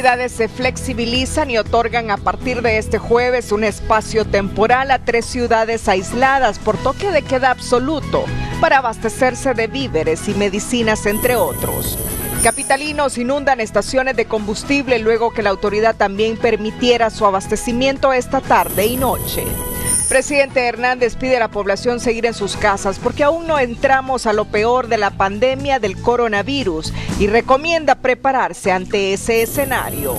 autoridades se flexibilizan y otorgan a partir de este jueves un espacio temporal a 3 ciudades aisladas por toque de queda absoluto para abastecerse de víveres y medicinas, entre otros. Capitalinos inundan estaciones de combustible luego que la autoridad también permitiera su abastecimiento esta tarde y noche. Presidente Hernández pide a la población seguir en sus casas porque aún no entramos a lo peor de la pandemia del coronavirus y recomienda prepararse ante ese escenario.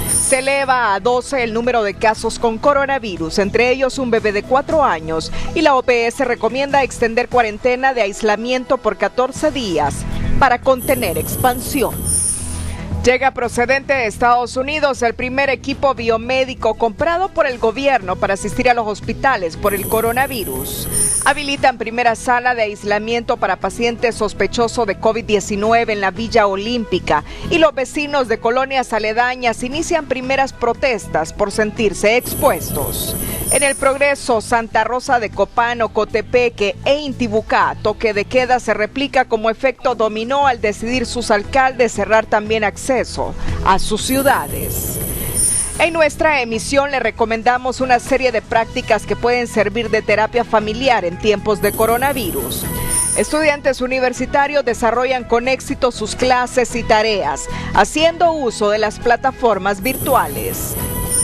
Se eleva a 12 el número de casos con coronavirus, entre ellos un bebé de 4 años, y la OPS recomienda extender cuarentena de aislamiento por 14 días para contener expansión. Llega procedente de Estados Unidos el primer equipo biomédico comprado por el gobierno para asistir a los hospitales por el coronavirus. Habilitan primera sala de aislamiento para pacientes sospechosos de COVID-19 en la Villa Olímpica y los vecinos de colonias aledañas inician primeras protestas por sentirse expuestos. En el Progreso, Santa Rosa de Copán, Ocotepeque e Intibucá, toque de queda se replica como efecto dominó al decidir sus alcaldes cerrar también acceso a sus ciudades. En nuestra emisión le recomendamos una serie de prácticas que pueden servir de terapia familiar en tiempos de coronavirus. Estudiantes universitarios desarrollan con éxito sus clases y tareas, haciendo uso de las plataformas virtuales.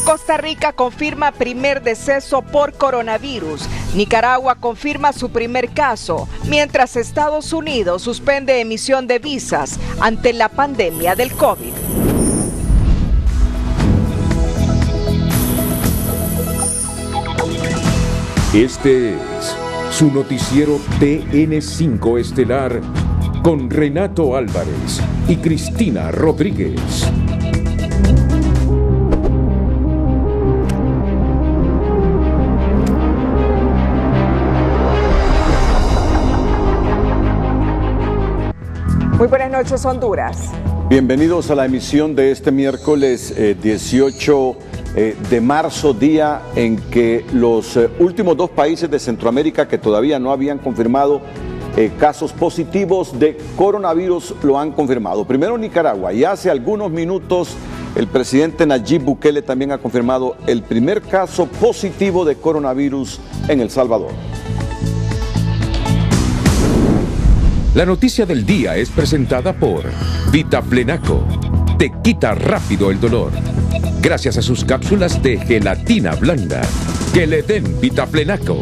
Costa Rica confirma primer deceso por coronavirus. Nicaragua confirma su primer caso, mientras Estados Unidos suspende emisión de visas ante la pandemia del COVID. Este es su noticiero TN5 Estelar con Renato Álvarez y Cristina Rodríguez. Muy buenas noches, Honduras. Bienvenidos a la emisión de este miércoles 18 de marzo, día en que los últimos 2 países de Centroamérica que todavía no habían confirmado casos positivos de coronavirus lo han confirmado. Primero Nicaragua, y hace algunos minutos el presidente Nayib Bukele también ha confirmado el primer caso positivo de coronavirus en El Salvador. La noticia del día es presentada por Vitaflenaco. Te quita rápido el dolor. Gracias a sus cápsulas de gelatina blanda. Que le den Vitaflenaco.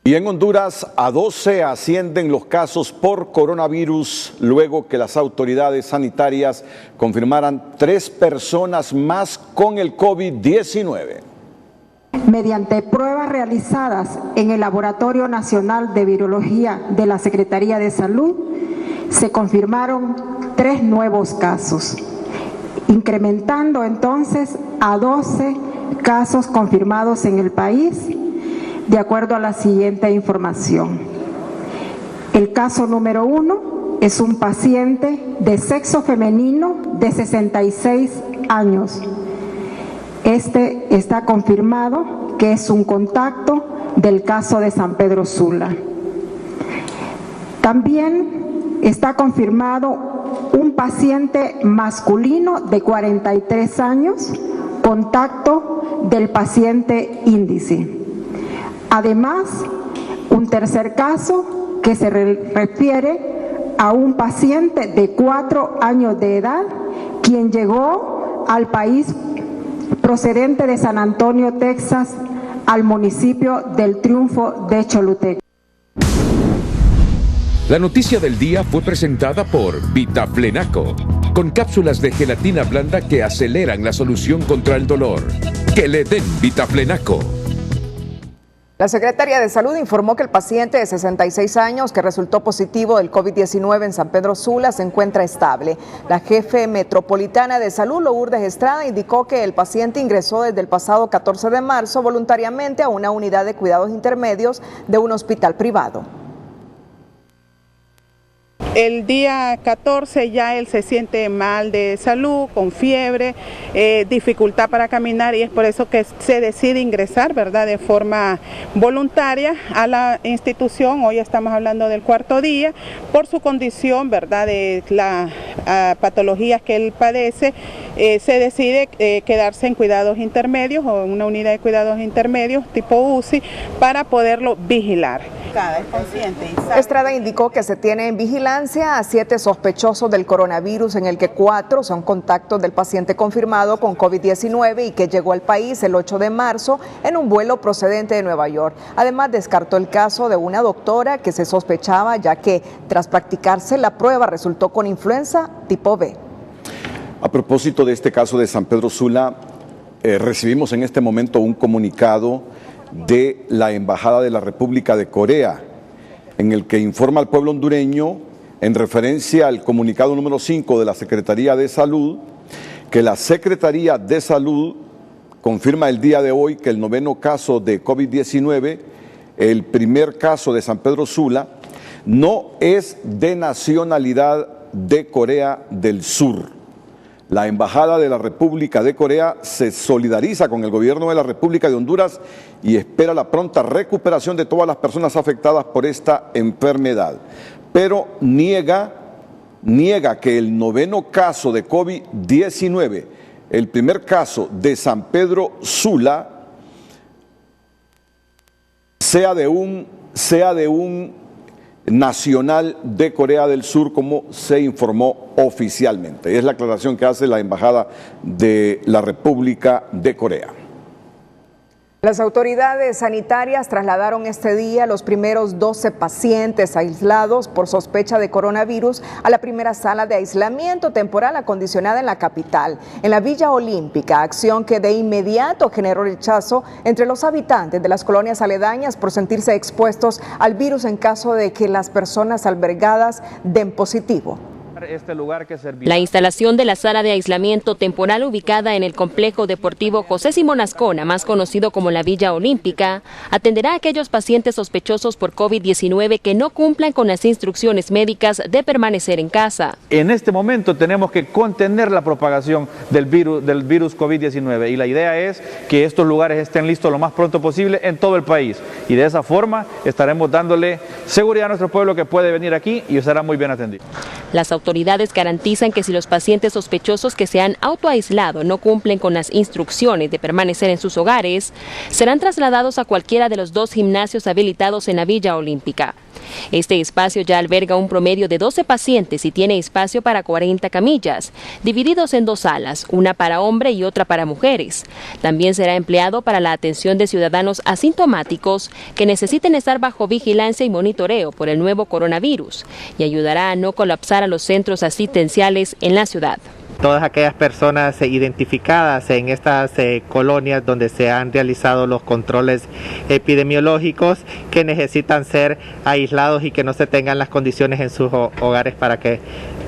Y en Honduras a 12 ascienden los casos por coronavirus luego que las autoridades sanitarias confirmaran 3 personas más con el COVID-19. Mediante pruebas realizadas en el Laboratorio Nacional de Virología de la Secretaría de Salud, se confirmaron 3 nuevos casos, incrementando entonces a 12 casos confirmados en el país, de acuerdo a la siguiente información. El caso número 1 es un paciente de sexo femenino de 66 años. Este está confirmado que es un contacto del caso de San Pedro Sula. También está confirmado un paciente masculino de 43 años, contacto del paciente índice. Además, un tercer caso que se refiere a un paciente de 4 años de edad, quien llegó al país procedente de San Antonio, Texas, al municipio del Triunfo de Choluteca. La noticia del día fue presentada por Vitaflenaco, con cápsulas de gelatina blanda que aceleran la solución contra el dolor. Que le den Vitaflenaco. La Secretaría de Salud informó que el paciente de 66 años que resultó positivo del COVID-19 en San Pedro Sula se encuentra estable. La jefe metropolitana de salud, Lourdes Estrada, indicó que el paciente ingresó desde el pasado 14 de marzo voluntariamente a una unidad de cuidados intermedios de un hospital privado. El día 14 ya él se siente mal de salud, con fiebre, dificultad para caminar, y es por eso que se decide ingresar, ¿verdad?, de forma voluntaria a la institución. Hoy estamos hablando del cuarto día, por su condición, ¿verdad?, de las patologías que él padece. Se decide quedarse en cuidados intermedios o en una unidad de cuidados intermedios tipo UCI para poderlo vigilar. Es consciente y sabe. Estrada indicó que se tiene en vigilancia a 7 sospechosos del coronavirus, en el que 4 son contactos del paciente confirmado con COVID-19 y que llegó al país el 8 de marzo en un vuelo procedente de Nueva York. Además, descartó el caso de una doctora que se sospechaba, ya que tras practicarse la prueba resultó con influenza tipo B. A propósito de este caso de San Pedro Sula, recibimos en este momento un comunicado de la Embajada de la República de Corea, en el que informa al pueblo hondureño, en referencia al comunicado número 5 de la Secretaría de Salud, que la Secretaría de Salud confirma el día de hoy que el 9º caso de COVID-19, el primer caso de San Pedro Sula, no es de nacionalidad de Corea del Sur. La Embajada de la República de Corea se solidariza con el gobierno de la República de Honduras y espera la pronta recuperación de todas las personas afectadas por esta enfermedad, pero niega que el 9º caso de COVID-19, el primer caso de San Pedro Sula, sea de un nacional de Corea del Sur, como se informó oficialmente. Es la aclaración que hace la Embajada de la República de Corea. Las autoridades sanitarias trasladaron este día los primeros 12 pacientes aislados por sospecha de coronavirus a la primera sala de aislamiento temporal acondicionada en la capital, en la Villa Olímpica, acción que de inmediato generó rechazo entre los habitantes de las colonias aledañas por sentirse expuestos al virus en caso de que las personas albergadas den positivo. La instalación de la sala de aislamiento temporal ubicada en el complejo deportivo José Simón Ascona, más conocido como la Villa Olímpica, atenderá a aquellos pacientes sospechosos por COVID-19 que no cumplan con las instrucciones médicas de permanecer en casa. En este momento tenemos que contener la propagación del virus COVID-19, y la idea es que estos lugares estén listos lo más pronto posible en todo el país, y de esa forma estaremos dándole seguridad a nuestro pueblo, que puede venir aquí y será muy bien atendido. Las autoridades garantizan que si los pacientes sospechosos que se han autoaislado no cumplen con las instrucciones de permanecer en sus hogares, serán trasladados a cualquiera de los 2 gimnasios habilitados en la Villa Olímpica. Este espacio ya alberga un promedio de 12 pacientes y tiene espacio para 40 camillas, divididos en 2 salas, una para hombre y otra para mujeres. También será empleado para la atención de ciudadanos asintomáticos que necesiten estar bajo vigilancia y monitoreo por el nuevo coronavirus, y ayudará a no colapsar a los centros asistenciales en la ciudad. Todas aquellas personas identificadas en estas colonias donde se han realizado los controles epidemiológicos, que necesitan ser aislados y que no se tengan las condiciones en sus hogares para que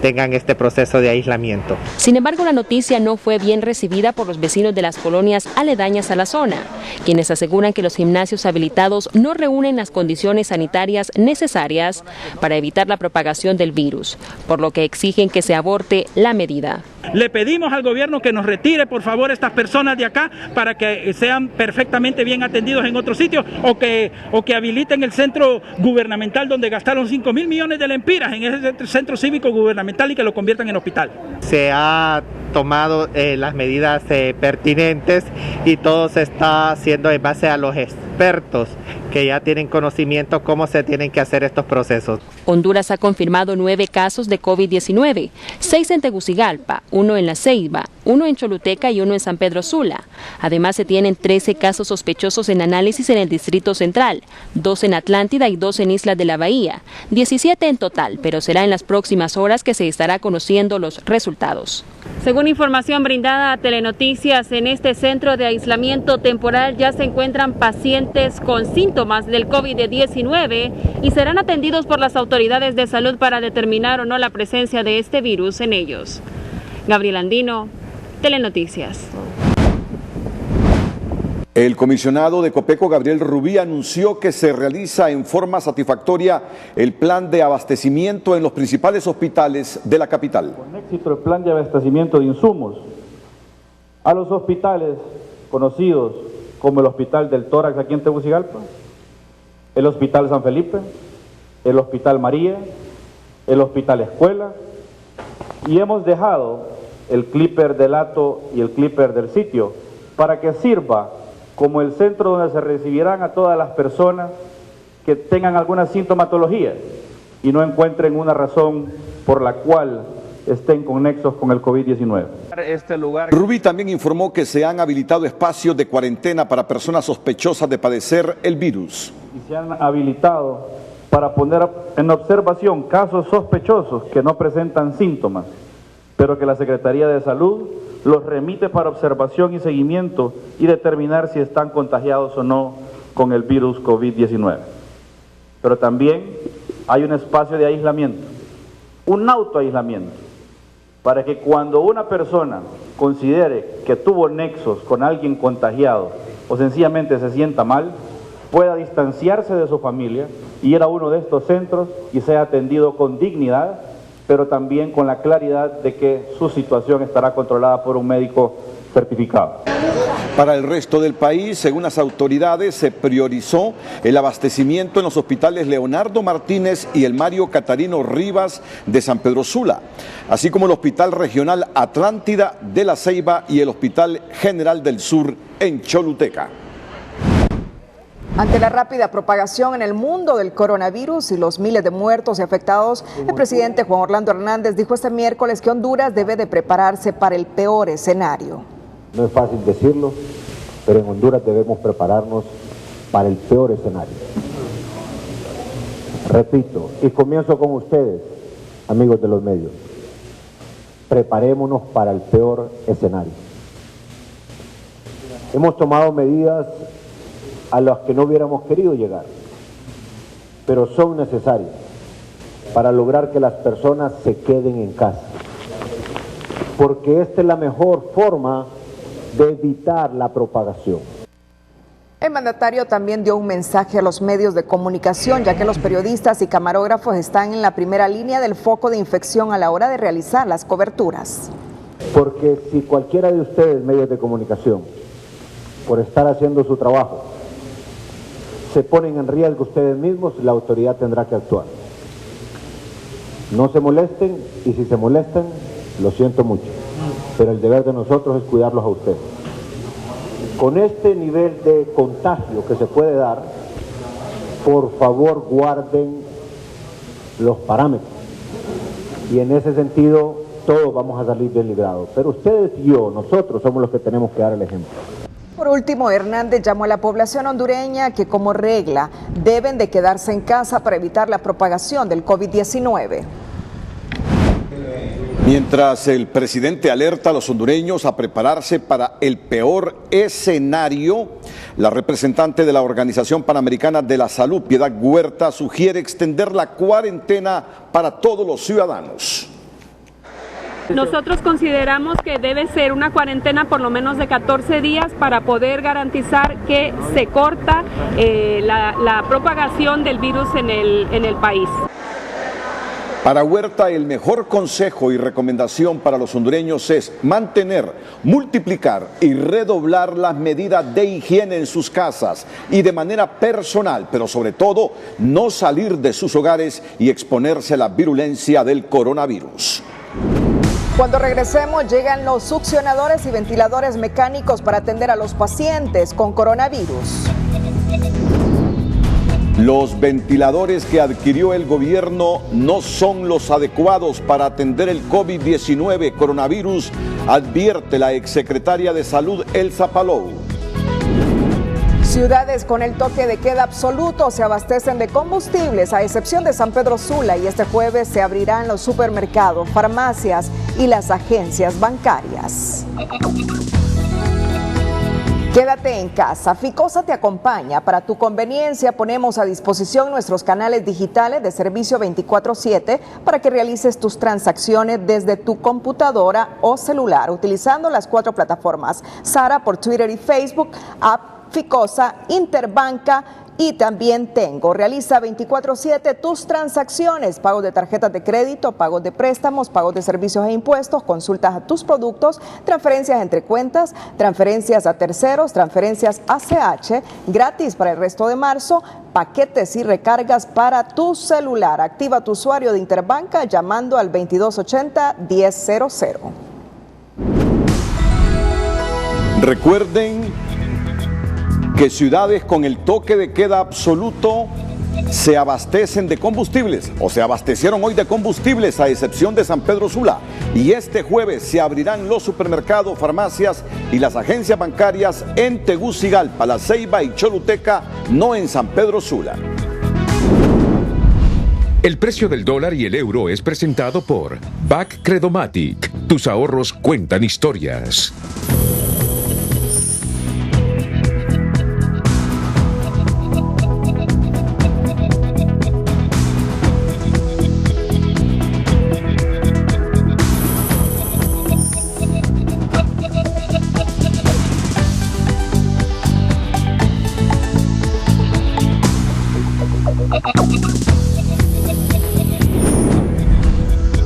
tengan este proceso de aislamiento. Sin embargo, la noticia no fue bien recibida por los vecinos de las colonias aledañas a la zona, quienes aseguran que los gimnasios habilitados no reúnen las condiciones sanitarias necesarias para evitar la propagación del virus, por lo que exigen que se aborte la medida. Le pedimos al gobierno que nos retire, por favor, estas personas de acá para que sean perfectamente bien atendidos en otro sitio, o que habiliten el centro gubernamental donde gastaron 5.000 millones de lempiras en ese centro cívico gubernamental, y que lo conviertan en hospital. Se ha tomado las medidas pertinentes, y todo se está haciendo en base a los expertos que ya tienen conocimiento cómo se tienen que hacer estos procesos. Honduras ha confirmado 9 casos de COVID-19, 6 en Tegucigalpa, 1 en La Ceiba, 1 en Choluteca y 1 en San Pedro Sula. Además, se tienen 13 casos sospechosos en análisis en el Distrito Central, 2 en Atlántida y 2 en Islas de la Bahía, 17 en total, pero será en las próximas horas que se estará conociendo los resultados. Según información brindada a Telenoticias, en este centro de aislamiento temporal ya se encuentran pacientes con síntomas del COVID-19 y serán atendidos por las autoridades de salud para determinar o no la presencia de este virus en ellos. Gabriela Andino, Telenoticias. El comisionado de Copeco, Gabriel Rubí, anunció que se realiza en forma satisfactoria el plan de abastecimiento en los principales hospitales de la capital. Con éxito el plan de abastecimiento de insumos a los hospitales conocidos como el Hospital del Tórax aquí en Tegucigalpa, el Hospital San Felipe, el Hospital María, el Hospital Escuela, y hemos dejado el Clipper del Hato y el Clipper del Sitio para que sirva como el centro donde se recibirán a todas las personas que tengan alguna sintomatología y no encuentren una razón por la cual estén con nexos con el COVID-19. Rubí también informó que se han habilitado espacios de cuarentena para personas sospechosas de padecer el virus. Y se han habilitado para poner en observación casos sospechosos que no presentan síntomas, pero que la Secretaría de Salud los remite para observación y seguimiento y determinar si están contagiados o no con el virus COVID-19. Pero también hay un espacio de aislamiento, un autoaislamiento, para que cuando una persona considere que tuvo nexos con alguien contagiado o sencillamente se sienta mal, pueda distanciarse de su familia y ir a uno de estos centros y sea atendido con dignidad, pero también con la claridad de que su situación estará controlada por un médico certificado. Para el resto del país, según las autoridades, se priorizó el abastecimiento en los hospitales Leonardo Martínez y el Mario Catarino Rivas de San Pedro Sula, así como el Hospital Regional Atlántida de La Ceiba y el Hospital General del Sur en Choluteca. Ante la rápida propagación en el mundo del coronavirus y los miles de muertos y afectados, el presidente Juan Orlando Hernández dijo este miércoles que Honduras debe de prepararse para el peor escenario. No es fácil decirlo, pero en Honduras debemos prepararnos para el peor escenario. Repito, y comienzo con ustedes, amigos de los medios. Preparémonos para el peor escenario. Hemos tomado medidas a las que no hubiéramos querido llegar, pero son necesarias para lograr que las personas se queden en casa, porque esta es la mejor forma de evitar la propagación. El mandatario también dio un mensaje a los medios de comunicación, ya que los periodistas y camarógrafos están en la primera línea del foco de infección a la hora de realizar las coberturas. Porque si cualquiera de ustedes, medios de comunicación, por estar haciendo su trabajo, se ponen en riesgo ustedes mismos, la autoridad tendrá que actuar. No se molesten, y si se molestan, lo siento mucho, pero el deber de nosotros es cuidarlos a ustedes. Con este nivel de contagio que se puede dar, por favor guarden los parámetros, y en ese sentido todos vamos a salir bien librados, pero ustedes y yo, nosotros somos los que tenemos que dar el ejemplo. Por último, Hernández llamó a la población hondureña que como regla deben de quedarse en casa para evitar la propagación del COVID-19. Mientras el presidente alerta a los hondureños a prepararse para el peor escenario, la representante de la Organización Panamericana de la Salud, Piedad Huerta, sugiere extender la cuarentena para todos los ciudadanos. Nosotros consideramos que debe ser una cuarentena por lo menos de 14 días para poder garantizar que se corta la propagación del virus en el país. Para Huerta, el mejor consejo y recomendación para los hondureños es mantener, multiplicar y redoblar las medidas de higiene en sus casas y de manera personal, pero sobre todo no salir de sus hogares y exponerse a la virulencia del coronavirus. Cuando regresemos, llegan los succionadores y ventiladores mecánicos para atender a los pacientes con coronavirus. Los ventiladores que adquirió el gobierno no son los adecuados para atender el COVID-19 coronavirus, advierte la exsecretaria de Salud Elsa Palou. Ciudades con el toque de queda absoluto se abastecen de combustibles, a excepción de San Pedro Sula, y este jueves se abrirán los supermercados, farmacias y las agencias bancarias. Quédate en casa, Ficosa te acompaña. Para tu conveniencia ponemos a disposición nuestros canales digitales de servicio 24/7 para que realices tus transacciones desde tu computadora o celular, utilizando las 4 plataformas: Sara por Twitter y Facebook, App Ficosa, Interbanca y también Tengo. Realiza 24/7 tus transacciones, pagos de tarjetas de crédito, pagos de préstamos, pagos de servicios e impuestos, consultas a tus productos, transferencias entre cuentas, transferencias a terceros, transferencias ACH, gratis para el resto de marzo, paquetes y recargas para tu celular. Activa tu usuario de Interbanca llamando al 2280-1000. Recuerden que ciudades con el toque de queda absoluto se abastecen de combustibles, o se abastecieron hoy de combustibles, a excepción de San Pedro Sula. Y este jueves se abrirán los supermercados, farmacias y las agencias bancarias en Tegucigalpa, La Ceiba y Choluteca, no en San Pedro Sula. El precio del dólar y el euro es presentado por BAC Credomatic. Tus ahorros cuentan historias.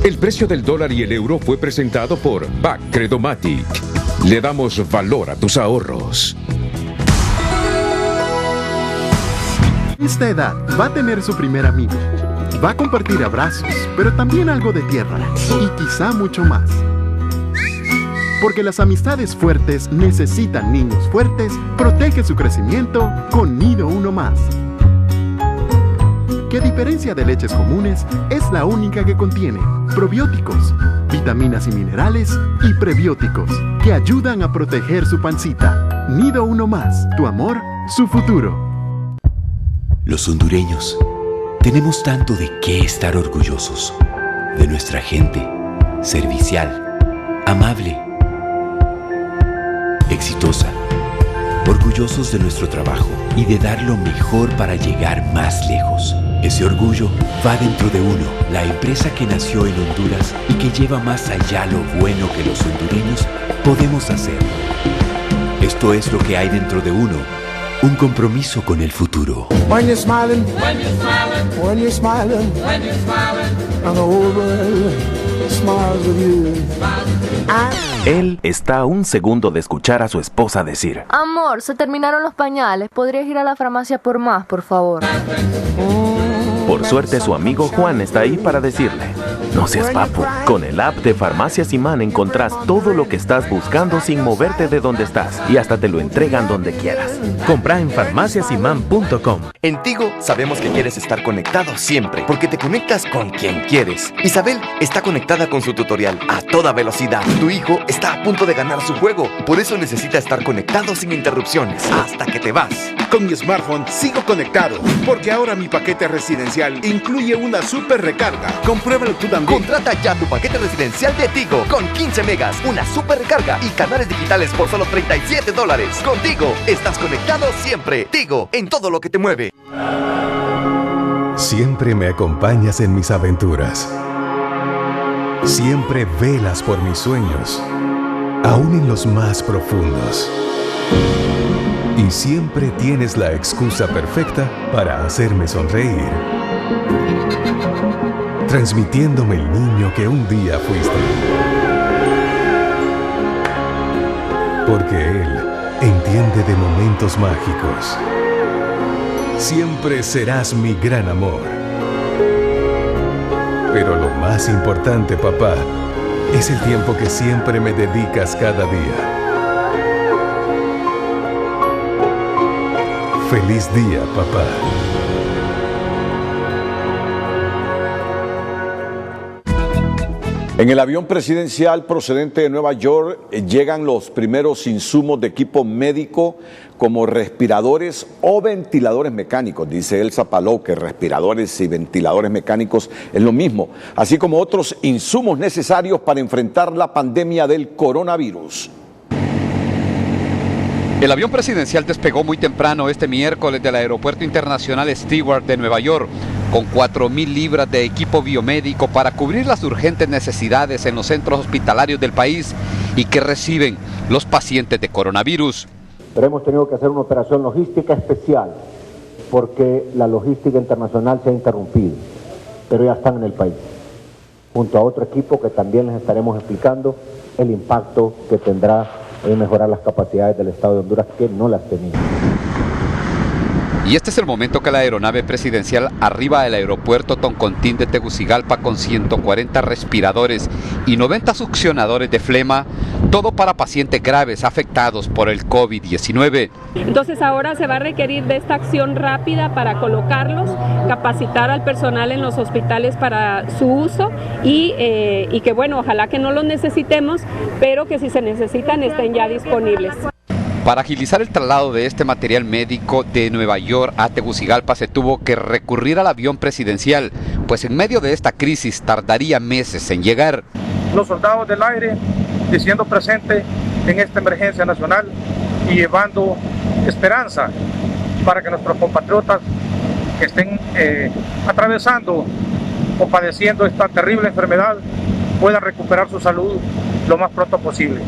El precio del dólar y el euro fue presentado por BAC Credomatic. Le damos valor a tus ahorros. Esta edad va a tener su primer amigo. Va a compartir abrazos, pero también algo de tierra y quizá mucho más. Porque las amistades fuertes necesitan niños fuertes, protege su crecimiento con Nido Uno Más. Que a diferencia de leches comunes, es la única que contiene probióticos, vitaminas y minerales y prebióticos que ayudan a proteger su pancita. Nido Uno Más, tu amor, su futuro. Los hondureños tenemos tanto de qué estar orgullosos. De nuestra gente, servicial, amable, exitosa. Orgullosos de nuestro trabajo y de dar lo mejor para llegar más lejos. Ese orgullo va dentro de Uno, la empresa que nació en Honduras y que lleva más allá lo bueno que los hondureños podemos hacer. Esto es lo que hay dentro de Uno, un compromiso con el futuro. When you're smiling, when you're smiling, when you're smiling, when you're smiling, and the whole world smiles with you. Él está a un segundo de escuchar a su esposa decir: amor, se terminaron los pañales, ¿podrías ir a la farmacia por más, por favor? Por suerte su amigo Juan está ahí para decirle: no seas papu, con el app de Farmacias Imán encontrás todo lo que estás buscando sin moverte de donde estás y hasta te lo entregan donde quieras. Compra en farmaciasimán.com. En Tigo sabemos que quieres estar conectado siempre, porque te conectas con quien quieres. Isabel está conectada con su tutorial a toda velocidad. Tu hijo está a punto de ganar su juego, por eso necesita estar conectado sin interrupciones hasta que te vas. Con mi smartphone sigo conectado, porque ahora mi paquete residencial incluye una super recarga. Compruébalo tú también. Contrata ya tu paquete residencial de Tigo con 15 megas, una super recarga y canales digitales por solo $37. Contigo estás conectado siempre. Tigo, en todo lo que te mueve. Siempre me acompañas en mis aventuras. Siempre velas por mis sueños, aún en los más profundos. Y siempre tienes la excusa perfecta para hacerme sonreír, transmitiéndome el niño que un día fuiste. Porque él entiende de momentos mágicos. Siempre serás mi gran amor. Pero lo más importante, papá, es el tiempo que siempre me dedicas cada día. Feliz día, papá. En el avión presidencial procedente de Nueva York llegan los primeros insumos de equipo médico como respiradores o ventiladores mecánicos. Dice Elsa Palou que respiradores y ventiladores mecánicos es lo mismo, así como otros insumos necesarios para enfrentar la pandemia del coronavirus. El avión presidencial despegó muy temprano este miércoles del Aeropuerto Internacional Stewart de Nueva York, con 4.000 libras de equipo biomédico para cubrir las urgentes necesidades en los centros hospitalarios del país y que reciben los pacientes de coronavirus. pero hemos tenido que hacer una operación logística especial porque la logística internacional se ha interrumpido, pero ya están en el país, junto a otro equipo que también les estaremos explicando el impacto que tendrá en mejorar las capacidades del Estado de Honduras, que no las tenía. Y este es el momento que la aeronave presidencial arriba del aeropuerto Toncontín de Tegucigalpa con 140 respiradores y 90 succionadores de flema, todo para pacientes graves afectados por el COVID-19. Entonces ahora se va a requerir de esta acción rápida para colocarlos, capacitar al personal en los hospitales para su uso y que bueno, ojalá que no los necesitemos, pero que si se necesitan estén ya disponibles. Para agilizar el traslado de este material médico de Nueva York a Tegucigalpa se tuvo que recurrir al avión presidencial, pues en medio de esta crisis tardaría meses en llegar. Los soldados del aire diciendo presente en esta emergencia nacional y llevando esperanza para que nuestros compatriotas que estén atravesando o padeciendo esta terrible enfermedad puedan recuperar su salud lo más pronto posible.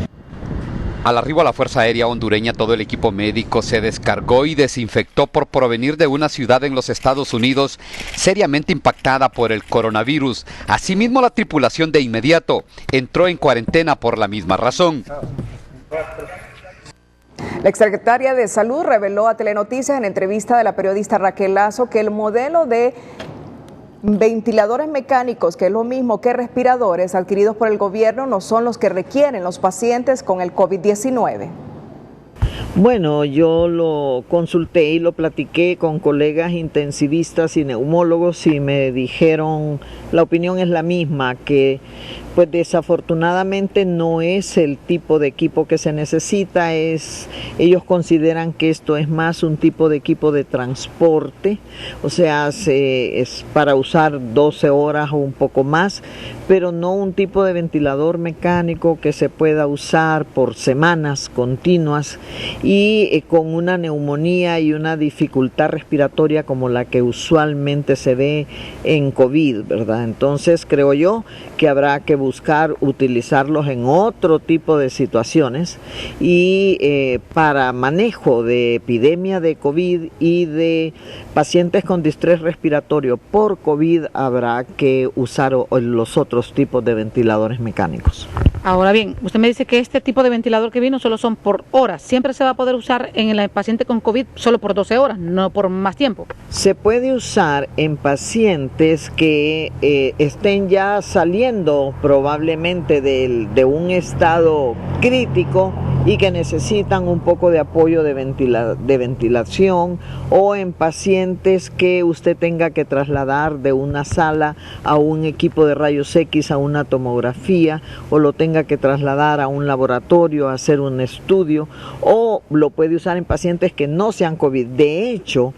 Al arribo a la Fuerza Aérea hondureña, todo el equipo médico se descargó y desinfectó por provenir de una ciudad en los Estados Unidos seriamente impactada por el coronavirus. Asimismo, la tripulación de inmediato entró en cuarentena por la misma razón. La exsecretaria de Salud reveló a Telenoticias en entrevista de la periodista Raquel Lazo que el modelo de ventiladores mecánicos, que es lo mismo que respiradores adquiridos por el gobierno, no son los que requieren los pacientes con el COVID-19. Bueno, yo lo consulté y lo platiqué con colegas intensivistas y neumólogos y me dijeron, la opinión es la misma, que pues desafortunadamente no es el tipo de equipo que se necesita, ellos consideran que esto es más un tipo de equipo de transporte, o sea, es para usar 12 horas o un poco más, pero no un tipo de ventilador mecánico que se pueda usar por semanas continuas y con una neumonía y una dificultad respiratoria como la que usualmente se ve en COVID, ¿verdad? Entonces creo yo que habrá que buscar utilizarlos en otro tipo de situaciones y para manejo de epidemia de COVID y de pacientes con distrés respiratorio por COVID habrá que usar los otros tipos de ventiladores mecánicos. Ahora bien, usted me dice que este tipo de ventilador que vino solo son por horas. ¿Siempre se va a poder usar en el paciente con COVID solo por 12 horas, no por más tiempo? Se puede usar en pacientes que estén ya saliendo probablemente de un estado crítico y que necesitan un poco de apoyo de ventilación, o en pacientes que usted tenga que trasladar de una sala a un equipo de rayos X, a una tomografía, o lo tenga que trasladar a un laboratorio a hacer un estudio, o lo puede usar en pacientes que no sean COVID. De hecho,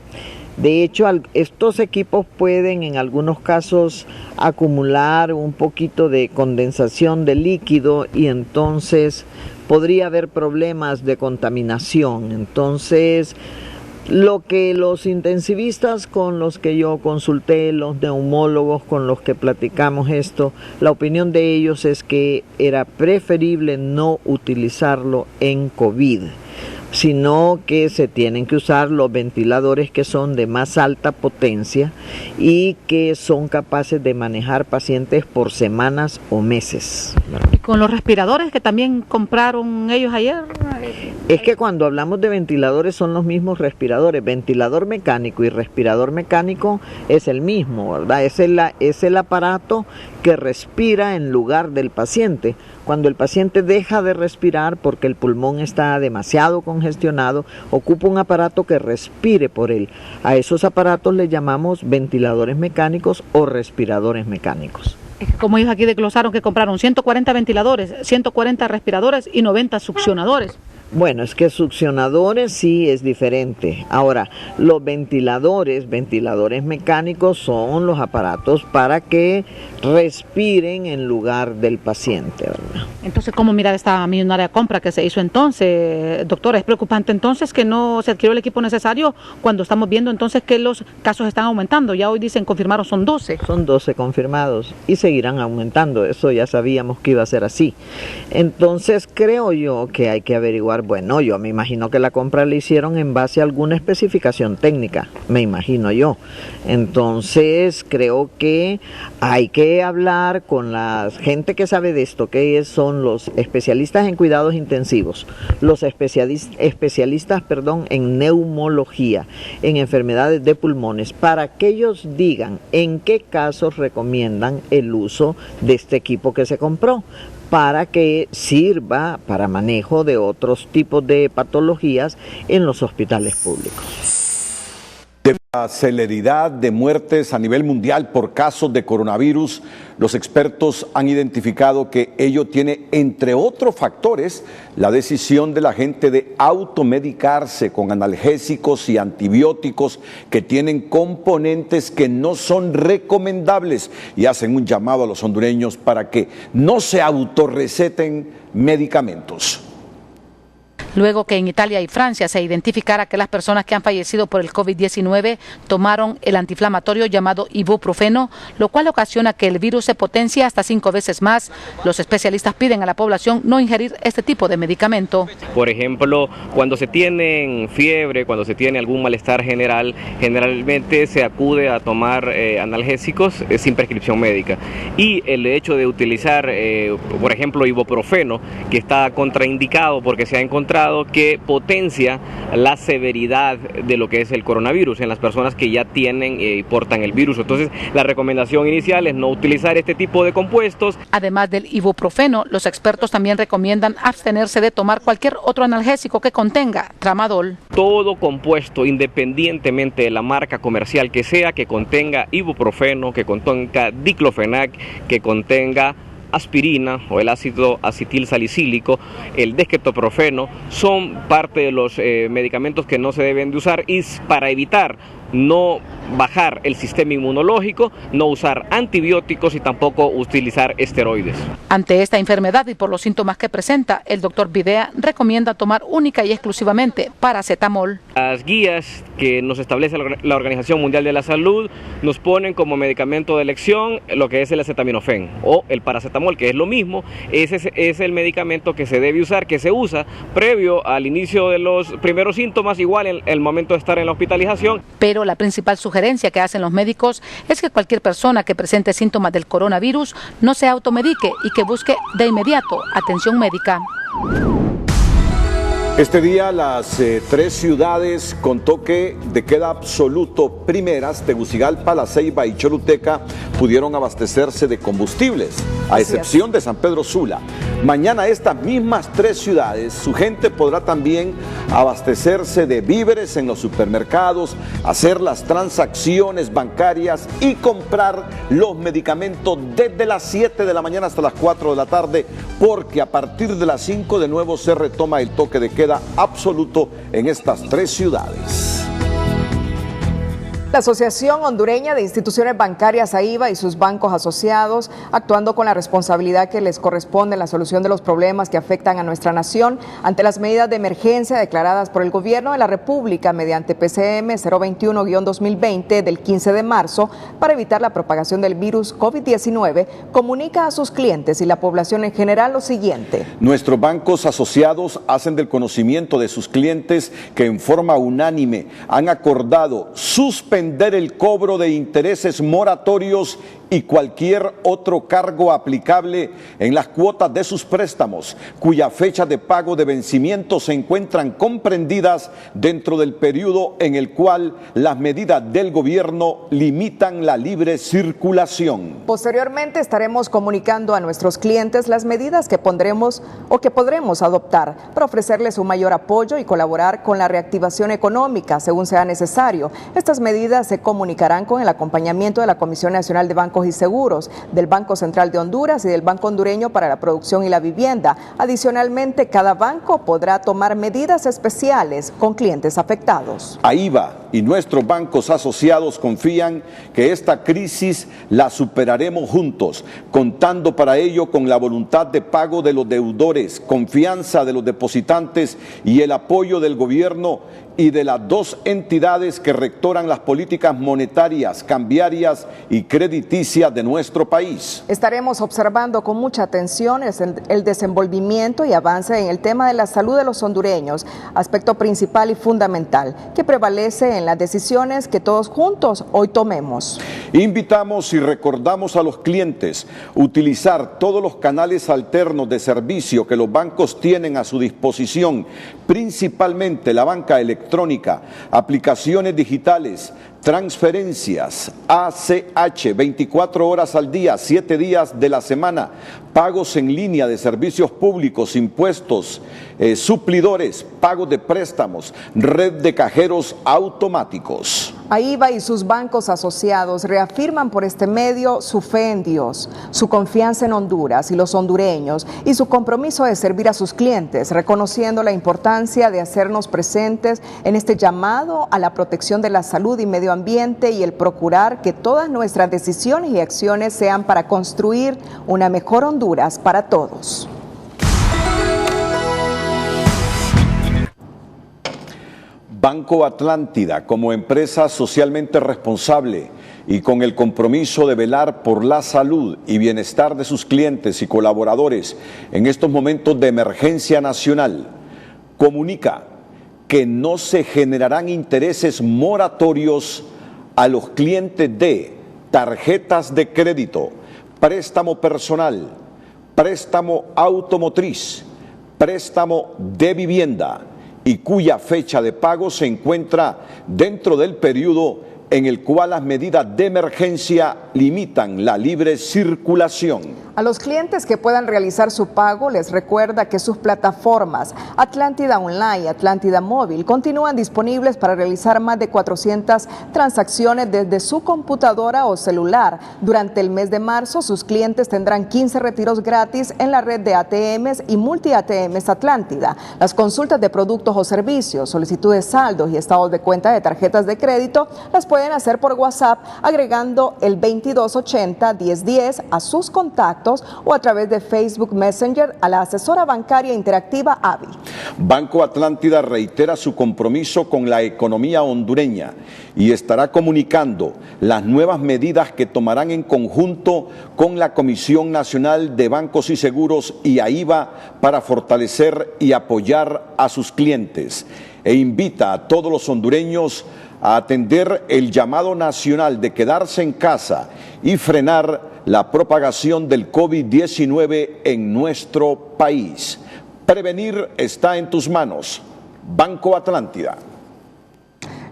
estos equipos pueden en algunos casos acumular un poquito de condensación de líquido y entonces podría haber problemas de contaminación. Entonces, lo que los intensivistas con los que yo consulté, los neumólogos con los que platicamos esto, la opinión de ellos es que era preferible no utilizarlo en COVID, sino que se tienen que usar los ventiladores que son de más alta potencia y que son capaces de manejar pacientes por semanas o meses. ¿Y con los respiradores que también compraron ellos ayer? Es que cuando hablamos de ventiladores son los mismos respiradores. Ventilador mecánico y respirador mecánico es el mismo, ¿verdad? Es el aparato que respira en lugar del paciente. Cuando el paciente deja de respirar porque el pulmón está demasiado congestionado, ocupa un aparato que respire por él. A esos aparatos le llamamos ventiladores mecánicos o respiradores mecánicos. Como ellos aquí desglosaron que compraron 140 ventiladores, 140 respiradores y 90 succionadores. Bueno, es que succionadores sí es diferente. Ahora, los ventiladores mecánicos son los aparatos para que respiren en lugar del paciente, ¿verdad? Entonces, ¿cómo mirar esta millonaria compra que se hizo entonces, doctora? Es preocupante entonces que no se adquirió el equipo necesario cuando estamos viendo entonces que los casos están aumentando. Ya hoy dicen, confirmaron, son 12. Son 12 confirmados y seguirán aumentando. Eso ya sabíamos que iba a ser así. Entonces, creo yo que hay que averiguar Bueno, yo me imagino que la compra la hicieron en base a alguna especificación técnica, me imagino yo. Entonces creo que hay que hablar con la gente que sabe de esto, que son los especialistas en cuidados intensivos, los especialistas en neumología, en enfermedades de pulmones, para que ellos digan en qué casos recomiendan el uso de este equipo que se compró, para que sirva para manejo de otros tipos de patologías en los hospitales públicos. De la celeridad de muertes a nivel mundial por casos de coronavirus, los expertos han identificado que ello tiene, entre otros factores, la decisión de la gente de automedicarse con analgésicos y antibióticos que tienen componentes que no son recomendables, y hacen un llamado a los hondureños para que no se autorreceten medicamentos. Luego que en Italia y Francia se identificara que las personas que han fallecido por el COVID-19 tomaron el antiinflamatorio llamado ibuprofeno, lo cual ocasiona que el virus se potencie hasta 5 veces más, los especialistas piden a la población no ingerir este tipo de medicamento. Por ejemplo, cuando se tiene fiebre, cuando se tiene algún malestar general, generalmente se acude a tomar analgésicos sin prescripción médica. Y el hecho de utilizar, por ejemplo, ibuprofeno, que está contraindicado porque se ha encontrado que potencia la severidad de lo que es el coronavirus en las personas que ya tienen y portan el virus. Entonces, la recomendación inicial es no utilizar este tipo de compuestos. Además del ibuprofeno, los expertos también recomiendan abstenerse de tomar cualquier otro analgésico que contenga tramadol. Todo compuesto, independientemente de la marca comercial que sea, que contenga ibuprofeno, que contenga diclofenac, que contenga aspirina o el ácido acetil salicílico, el dextroprofeno, son parte de los medicamentos que no se deben de usar, y para evitar no bajar el sistema inmunológico, no usar antibióticos y tampoco utilizar esteroides. Ante esta enfermedad y por los síntomas que presenta, el doctor Videa recomienda tomar única y exclusivamente paracetamol. Las guías que nos establece la Organización Mundial de la Salud nos ponen como medicamento de elección lo que es el acetaminofén o el paracetamol, que es lo mismo. Ese es el medicamento que se debe usar, que se usa previo al inicio de los primeros síntomas, igual en el momento de estar en la hospitalización. Pero la principal sugerencia que hacen los médicos es que cualquier persona que presente síntomas del coronavirus no se automedique y que busque de inmediato atención médica. Este día las 3 ciudades con toque de queda absoluto primeras, Tegucigalpa, La Ceiba y Choluteca, pudieron abastecerse de combustibles, a excepción de San Pedro Sula. Mañana estas mismas 3 ciudades, su gente podrá también abastecerse de víveres en los supermercados, hacer las transacciones bancarias y comprar los medicamentos desde las 7 de la mañana hasta las 4 de la tarde, porque a partir de las 5 de nuevo se retoma el toque de queda absoluto en estas 3 ciudades. La Asociación Hondureña de Instituciones Bancarias AIBA y sus bancos asociados, actuando con la responsabilidad que les corresponde en la solución de los problemas que afectan a nuestra nación ante las medidas de emergencia declaradas por el Gobierno de la República mediante PCM 021-2020 del 15 de marzo para evitar la propagación del virus COVID-19, comunica a sus clientes y la población en general lo siguiente. Nuestros bancos asociados hacen del conocimiento de sus clientes que en forma unánime han acordado suspender el cobro de intereses moratorios y cualquier otro cargo aplicable en las cuotas de sus préstamos, cuya fecha de pago de vencimiento se encuentran comprendidas dentro del periodo en el cual las medidas del gobierno limitan la libre circulación. Posteriormente estaremos comunicando a nuestros clientes las medidas que pondremos o que podremos adoptar para ofrecerles un mayor apoyo y colaborar con la reactivación económica según sea necesario. Estas medidas se comunicarán con el acompañamiento de la Comisión Nacional de Bancos y Seguros, del Banco Central de Honduras y del Banco Hondureño para la Producción y la Vivienda. Adicionalmente, cada banco podrá tomar medidas especiales con clientes afectados. AIBA y nuestros bancos asociados confían que esta crisis la superaremos juntos, contando para ello con la voluntad de pago de los deudores, confianza de los depositantes y el apoyo del gobierno y de las dos entidades que rectoran las políticas monetarias, cambiarias y crediticias de nuestro país. Estaremos observando con mucha atención el desenvolvimiento y avance en el tema de la salud de los hondureños, aspecto principal y fundamental que prevalece en las decisiones que todos juntos hoy tomemos. Invitamos y recordamos a los clientes utilizar todos los canales alternos de servicio que los bancos tienen a su disposición, principalmente la banca electrónica, aplicaciones digitales, transferencias, ACH, 24 horas al día, 7 días de la semana, pagos en línea de servicios públicos, impuestos, suplidores, pagos de préstamos, red de cajeros automáticos. AIBA y sus bancos asociados reafirman por este medio su fe en Dios, su confianza en Honduras y los hondureños y su compromiso de servir a sus clientes, reconociendo la importancia de hacernos presentes en este llamado a la protección de la salud y medio ambiente y el procurar que todas nuestras decisiones y acciones sean para construir una mejor Honduras para todos. Banco Atlántida, como empresa socialmente responsable y con el compromiso de velar por la salud y bienestar de sus clientes y colaboradores en estos momentos de emergencia nacional, comunica que no se generarán intereses moratorios a los clientes de tarjetas de crédito, préstamo personal, préstamo automotriz, préstamo de vivienda, y cuya fecha de pago se encuentra dentro del periodo en el cual las medidas de emergencia limitan la libre circulación. A los clientes que puedan realizar su pago les recuerda que sus plataformas Atlántida Online y Atlántida Móvil continúan disponibles para realizar más de 400 transacciones desde su computadora o celular. Durante el mes de marzo, sus clientes tendrán 15 retiros gratis en la red de ATMs y multi-ATMs Atlántida. Las consultas de productos o servicios, solicitudes de saldos y estados de cuenta de tarjetas de crédito las pueden hacer por WhatsApp agregando el 2280-1010 a sus contactos o a través de Facebook Messenger a la asesora bancaria interactiva AVI. Banco Atlántida reitera su compromiso con la economía hondureña y estará comunicando las nuevas medidas que tomarán en conjunto con la Comisión Nacional de Bancos y Seguros y AIBA para fortalecer y apoyar a sus clientes, e invita a todos los hondureños a atender el llamado nacional de quedarse en casa y frenar la propagación del COVID-19 en nuestro país. Prevenir está en tus manos. Banco Atlántida.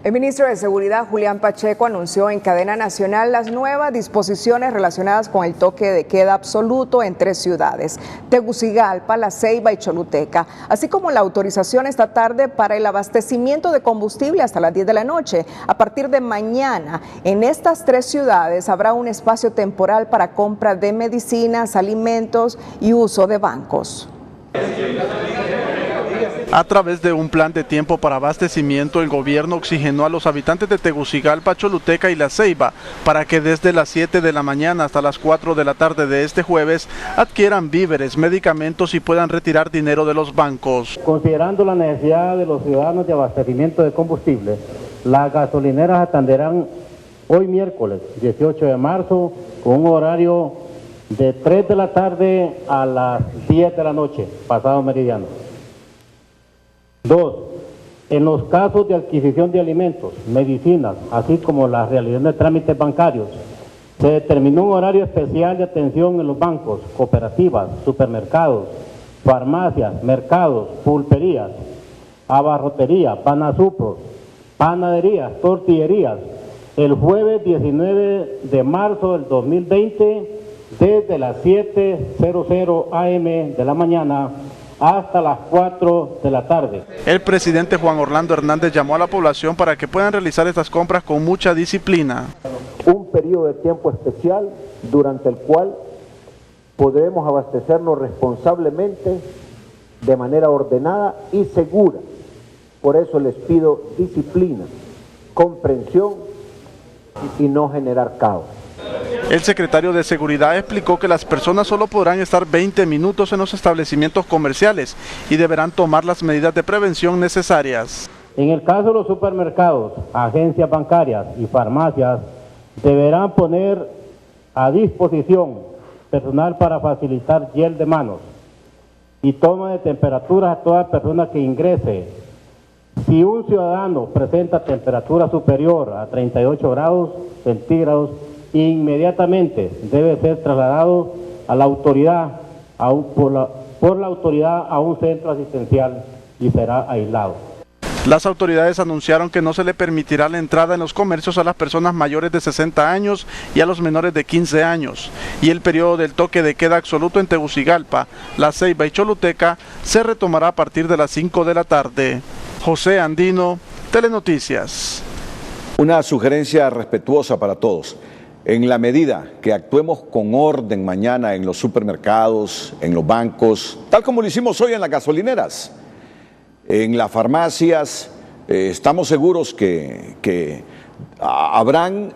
El ministro de Seguridad, Julián Pacheco, anunció en cadena nacional las nuevas disposiciones relacionadas con el toque de queda absoluto en 3 ciudades, Tegucigalpa, La Ceiba y Choluteca, así como la autorización esta tarde para el abastecimiento de combustible hasta las 10 de la noche. A partir de mañana, en estas 3 ciudades habrá un espacio temporal para compra de medicinas, alimentos y uso de bancos. A través de un plan de tiempo para abastecimiento, el gobierno oxigenó a los habitantes de Tegucigalpa, Choluteca y La Ceiba para que desde las 7 de la mañana hasta las 4 de la tarde de este jueves adquieran víveres, medicamentos y puedan retirar dinero de los bancos. Considerando la necesidad de los ciudadanos de abastecimiento de combustible, las gasolineras atenderán hoy miércoles 18 de marzo con un horario de 3 de la tarde a las 10 de la noche, pasado meridiano. 2. En los casos de adquisición de alimentos, medicinas, así como la realización de trámites bancarios, se determinó un horario especial de atención en los bancos, cooperativas, supermercados, farmacias, mercados, pulperías, abarrotería, panazupros, panaderías, tortillerías, el jueves 19 de marzo del 2020, desde las 7:00 a.m. de la mañana hasta las 4 de la tarde. El presidente Juan Orlando Hernández llamó a la población para que puedan realizar estas compras con mucha disciplina. Un periodo de tiempo especial durante el cual podremos abastecernos responsablemente, de manera ordenada y segura. Por eso les pido disciplina, comprensión y no generar caos. El secretario de Seguridad explicó que las personas solo podrán estar 20 minutos en los establecimientos comerciales y deberán tomar las medidas de prevención necesarias. En el caso de los supermercados, agencias bancarias y farmacias deberán poner a disposición personal para facilitar gel de manos y toma de temperaturas a toda persona que ingrese. Si un ciudadano presenta temperatura superior a 38 grados centígrados, inmediatamente debe ser trasladado a la autoridad, por la autoridad a un centro asistencial y será aislado. Las autoridades anunciaron que no se le permitirá la entrada en los comercios a las personas mayores de 60 años y a los menores de 15 años. Y el periodo del toque de queda absoluto en Tegucigalpa, La Ceiba y Choluteca se retomará a partir de las 5 de la tarde. José Andino, Telenoticias. Una sugerencia respetuosa para todos. En la medida que actuemos con orden mañana en los supermercados, en los bancos, tal como lo hicimos hoy en las gasolineras, en las farmacias, estamos seguros que habrán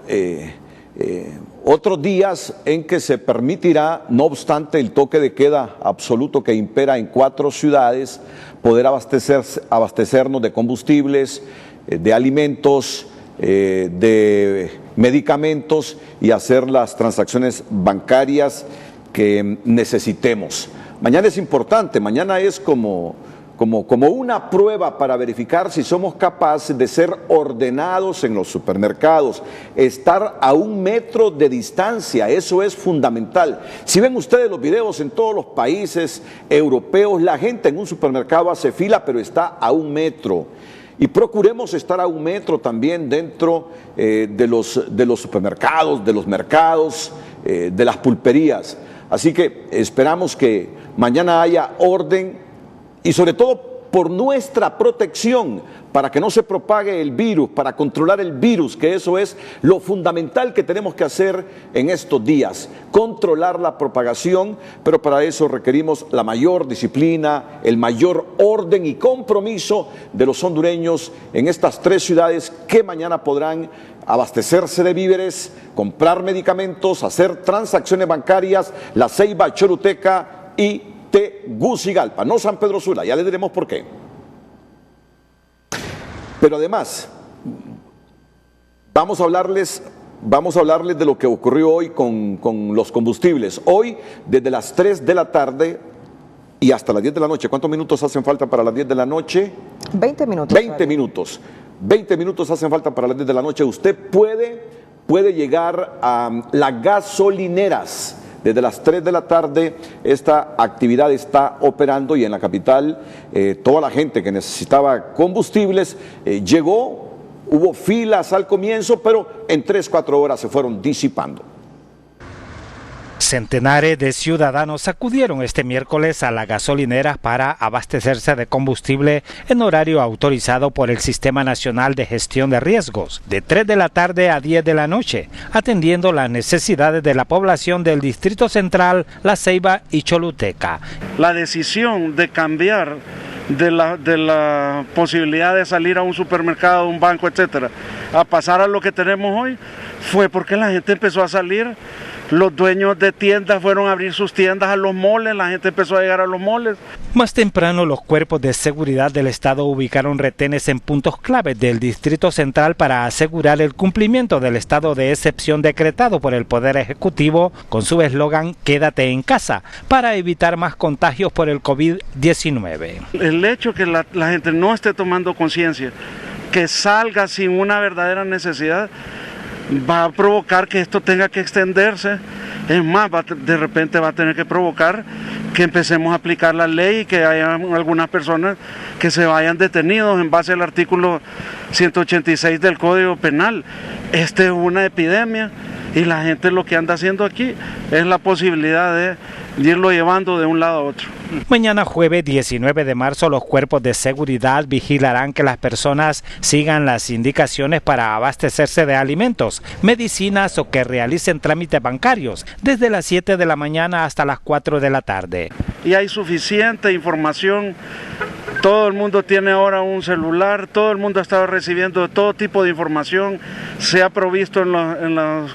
otros días en que se permitirá, no obstante el toque de queda absoluto que impera en 4 ciudades, poder abastecernos de combustibles, de alimentos, de medicamentos y hacer las transacciones bancarias que necesitemos. Mañana es importante, mañana es como una prueba para verificar si somos capaces de ser ordenados en los supermercados, estar a 1 metro de distancia, eso es fundamental. Si ven ustedes los videos en todos los países europeos, la gente en un supermercado hace fila, pero está a 1 metro. Y procuremos estar a 1 metro también dentro de los supermercados, de los mercados, de las pulperías. Así que esperamos que mañana haya orden y sobre todo por nuestra protección, para que no se propague el virus, para controlar el virus, que eso es lo fundamental que tenemos que hacer en estos días, controlar la propagación, pero para eso requerimos la mayor disciplina, el mayor orden y compromiso de los hondureños en estas 3 ciudades que mañana podrán abastecerse de víveres, comprar medicamentos, hacer transacciones bancarias, La Ceiba, Choluteca y Tegucigalpa, no San Pedro Sula, ya les diremos por qué. Pero además, vamos a hablarles de lo que ocurrió hoy con los combustibles. Hoy, desde las 3 de la tarde y hasta las 10 de la noche, ¿cuántos minutos hacen falta para las 10 de la noche? 20 minutos. 20 minutos. 20 minutos hacen falta para las 10 de la noche. Usted puede llegar a las gasolineras. Desde las 3 de la tarde esta actividad está operando y en la capital toda la gente que necesitaba combustibles llegó, hubo filas al comienzo, pero en 3-4 horas se fueron disipando. Centenares de ciudadanos acudieron este miércoles a las gasolineras para abastecerse de combustible en horario autorizado por el Sistema Nacional de Gestión de Riesgos, de 3 de la tarde a 10 de la noche, atendiendo las necesidades de la población del Distrito Central, La Ceiba y Choluteca. La decisión de cambiar de la posibilidad de salir a un supermercado, un banco, etcétera, a pasar a lo que tenemos hoy, fue porque la gente empezó a salir. Los dueños de tiendas fueron a abrir sus tiendas a los moles, la gente empezó a llegar a los moles. Más temprano, los cuerpos de seguridad del Estado ubicaron retenes en puntos claves del Distrito Central para asegurar el cumplimiento del estado de excepción decretado por el Poder Ejecutivo con su eslogan "Quédate en casa", para evitar más contagios por el COVID-19. El hecho que la gente no esté tomando conciencia, que salga sin una verdadera necesidad, va a provocar que esto tenga que extenderse. Es más, de repente va a tener que provocar que empecemos a aplicar la ley y que haya algunas personas que se vayan detenidos en base al artículo 186 del Código Penal. Esta es una epidemia y la gente lo que anda haciendo aquí es la posibilidad de irlo llevando de un lado a otro. Mañana jueves 19 de marzo los cuerpos de seguridad vigilarán que las personas sigan las indicaciones para abastecerse de alimentos, medicinas o que realicen trámites bancarios desde las 7 de la mañana hasta las 4 de la tarde. Y hay suficiente información Todo el mundo tiene ahora un celular, todo el mundo ha estado recibiendo todo tipo de información, se ha provisto en las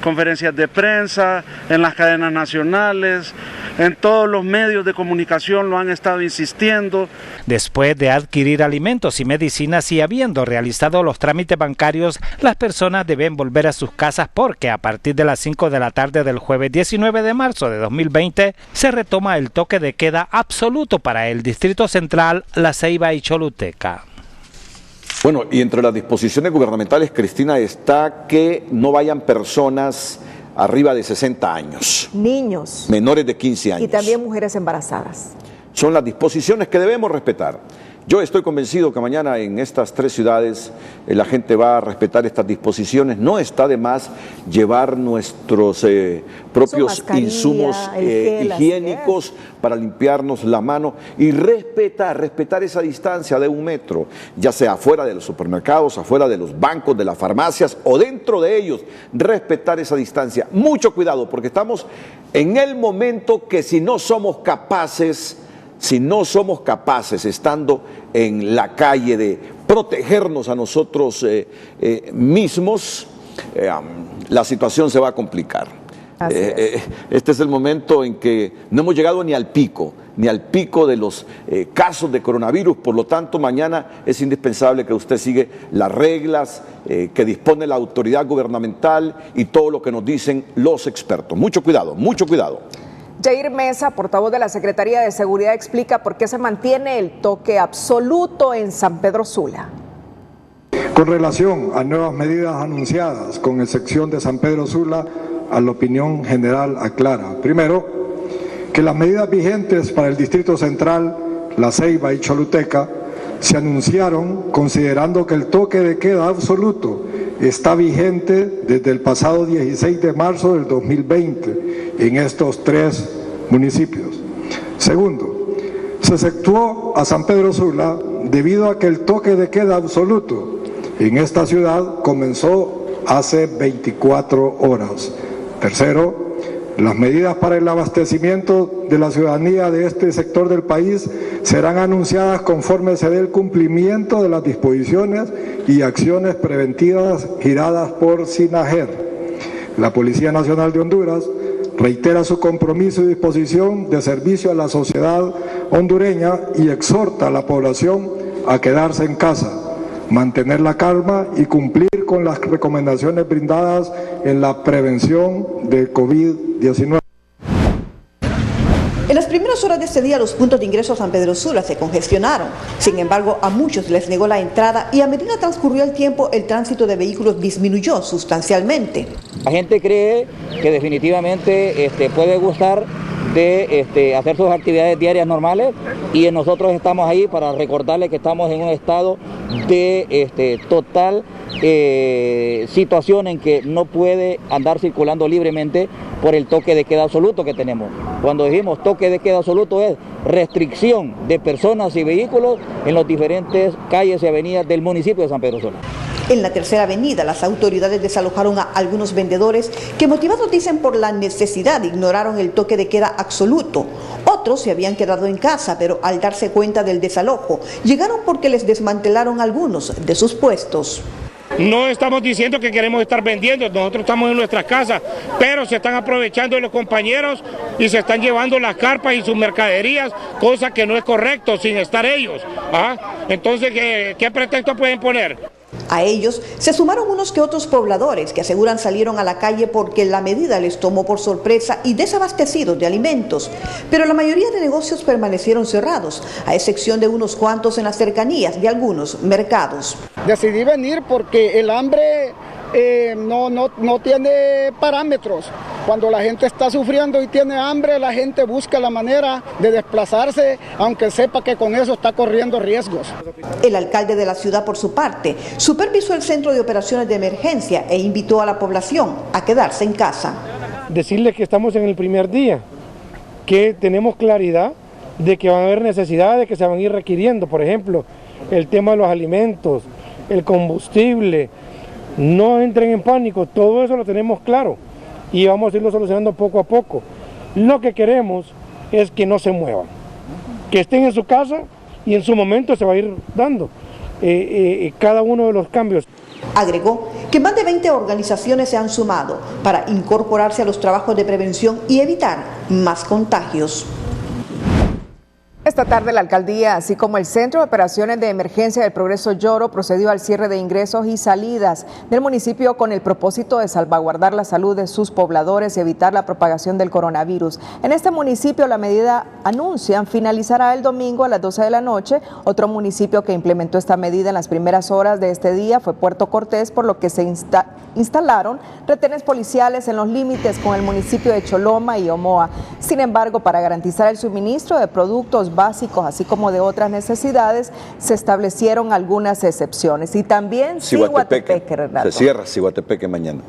conferencias de prensa, en las cadenas nacionales, en todos los medios de comunicación lo han estado insistiendo. Después de adquirir alimentos y medicinas y habiendo realizado los trámites bancarios, las personas deben volver a sus casas porque a partir de las 5 de la tarde del jueves 19 de marzo de 2020 se retoma el toque de queda absoluto para el Distrito Central, La Ceiba y Choluteca. Bueno, y entre las disposiciones gubernamentales, Cristina, está que no vayan personas arriba de 60 años. Niños. Menores de 15 años. Y también mujeres embarazadas. Son las disposiciones que debemos respetar. Yo estoy convencido que mañana en estas 3 ciudades la gente va a respetar estas disposiciones. No está de más llevar nuestros propios insumos higiénicos para limpiarnos la mano y respetar esa distancia de 1 metro, ya sea afuera de los supermercados, afuera de los bancos, de las farmacias o dentro de ellos, respetar esa distancia. Mucho cuidado, porque estamos en el momento que si no somos capaces, estando en la calle, de protegernos a nosotros mismos, la situación se va a complicar. Este es el momento en que no hemos llegado ni al pico de los casos de coronavirus. Por lo tanto, mañana es indispensable que usted siga las reglas que dispone la autoridad gubernamental y todo lo que nos dicen los expertos. Mucho cuidado, mucho cuidado. Jair Mesa, portavoz de la Secretaría de Seguridad, explica por qué se mantiene el toque absoluto en San Pedro Sula. Con relación a nuevas medidas anunciadas, con excepción de San Pedro Sula, a la opinión general aclara. Primero, que las medidas vigentes para el Distrito Central, La Ceiba y Choluteca se anunciaron considerando que el toque de queda absoluto está vigente desde el pasado 16 de marzo del 2020 en estos 3 municipios. Segundo, se exceptuó a San Pedro Sula debido a que el toque de queda absoluto en esta ciudad comenzó hace 24 horas. Tercero, las medidas para el abastecimiento de la ciudadanía de este sector del país serán anunciadas conforme se dé el cumplimiento de las disposiciones y acciones preventivas giradas por SINAGER. La Policía Nacional de Honduras reitera su compromiso y disposición de servicio a la sociedad hondureña y exhorta a la población a quedarse en casa, mantener la calma y cumplir con las recomendaciones brindadas en la prevención del COVID-19. En las primeras horas de este día los puntos de ingreso a San Pedro Sula se congestionaron. Sin embargo, a muchos les negó la entrada y a medida que transcurrió el tiempo, el tránsito de vehículos disminuyó sustancialmente. La gente cree que definitivamente puede gustar de hacer sus actividades diarias normales y nosotros estamos ahí para recordarles que estamos en un estado de total situación en que no puede andar circulando libremente por el toque de queda absoluto que tenemos. Cuando decimos toque de queda absoluto es restricción de personas y vehículos en las diferentes calles y avenidas del municipio de San Pedro Sula. En la Tercera Avenida, las autoridades desalojaron a algunos vendedores que, motivados dicen por la necesidad, ignoraron el toque de queda absoluto. Otros se habían quedado en casa, pero al darse cuenta del desalojo, llegaron porque les desmantelaron algunos de sus puestos. No estamos diciendo que queremos estar vendiendo, nosotros estamos en nuestras casas, pero se están aprovechando de los compañeros y se están llevando las carpas y sus mercaderías, cosa que no es correcto, sin estar ellos. Entonces, ¿qué pretexto pueden poner? A ellos se sumaron unos que otros pobladores que aseguran salieron a la calle porque la medida les tomó por sorpresa y desabastecidos de alimentos. Pero la mayoría de negocios permanecieron cerrados, a excepción de unos cuantos en las cercanías de algunos mercados. Decidí venir porque el hambre no tiene parámetros. Cuando la gente está sufriendo y tiene hambre, la gente busca la manera de desplazarse, aunque sepa que con eso está corriendo riesgos. El alcalde de la ciudad, por su parte, supervisó el centro de operaciones de emergencia e invitó a la población a quedarse en casa. Decirles que estamos en el primer día, que tenemos claridad de que van a haber necesidades que se van a ir requiriendo, por ejemplo, el tema de los alimentos, el combustible. No entren en pánico, todo eso lo tenemos claro y vamos a irlo solucionando poco a poco. Lo que queremos es que no se muevan, que estén en su casa y en su momento se va a ir dando cada uno de los cambios. Agregó que más de 20 organizaciones se han sumado para incorporarse a los trabajos de prevención y evitar más contagios. Esta tarde la alcaldía, así como el Centro de Operaciones de Emergencia del Progreso Lloro, procedió al cierre de ingresos y salidas del municipio con el propósito de salvaguardar la salud de sus pobladores y evitar la propagación del coronavirus. En este municipio la medida, anuncian, finalizará el domingo a las 12 de la noche. Otro municipio que implementó esta medida en las primeras horas de este día fue Puerto Cortés, por lo que se instalaron retenes policiales en los límites con el municipio de Choloma y Omoa. Sin embargo, para garantizar el suministro de productos básicos, así como de otras necesidades, se establecieron algunas excepciones. Y también Ciguatepeque, Renato. Se cierra Ciguatepeque mañana.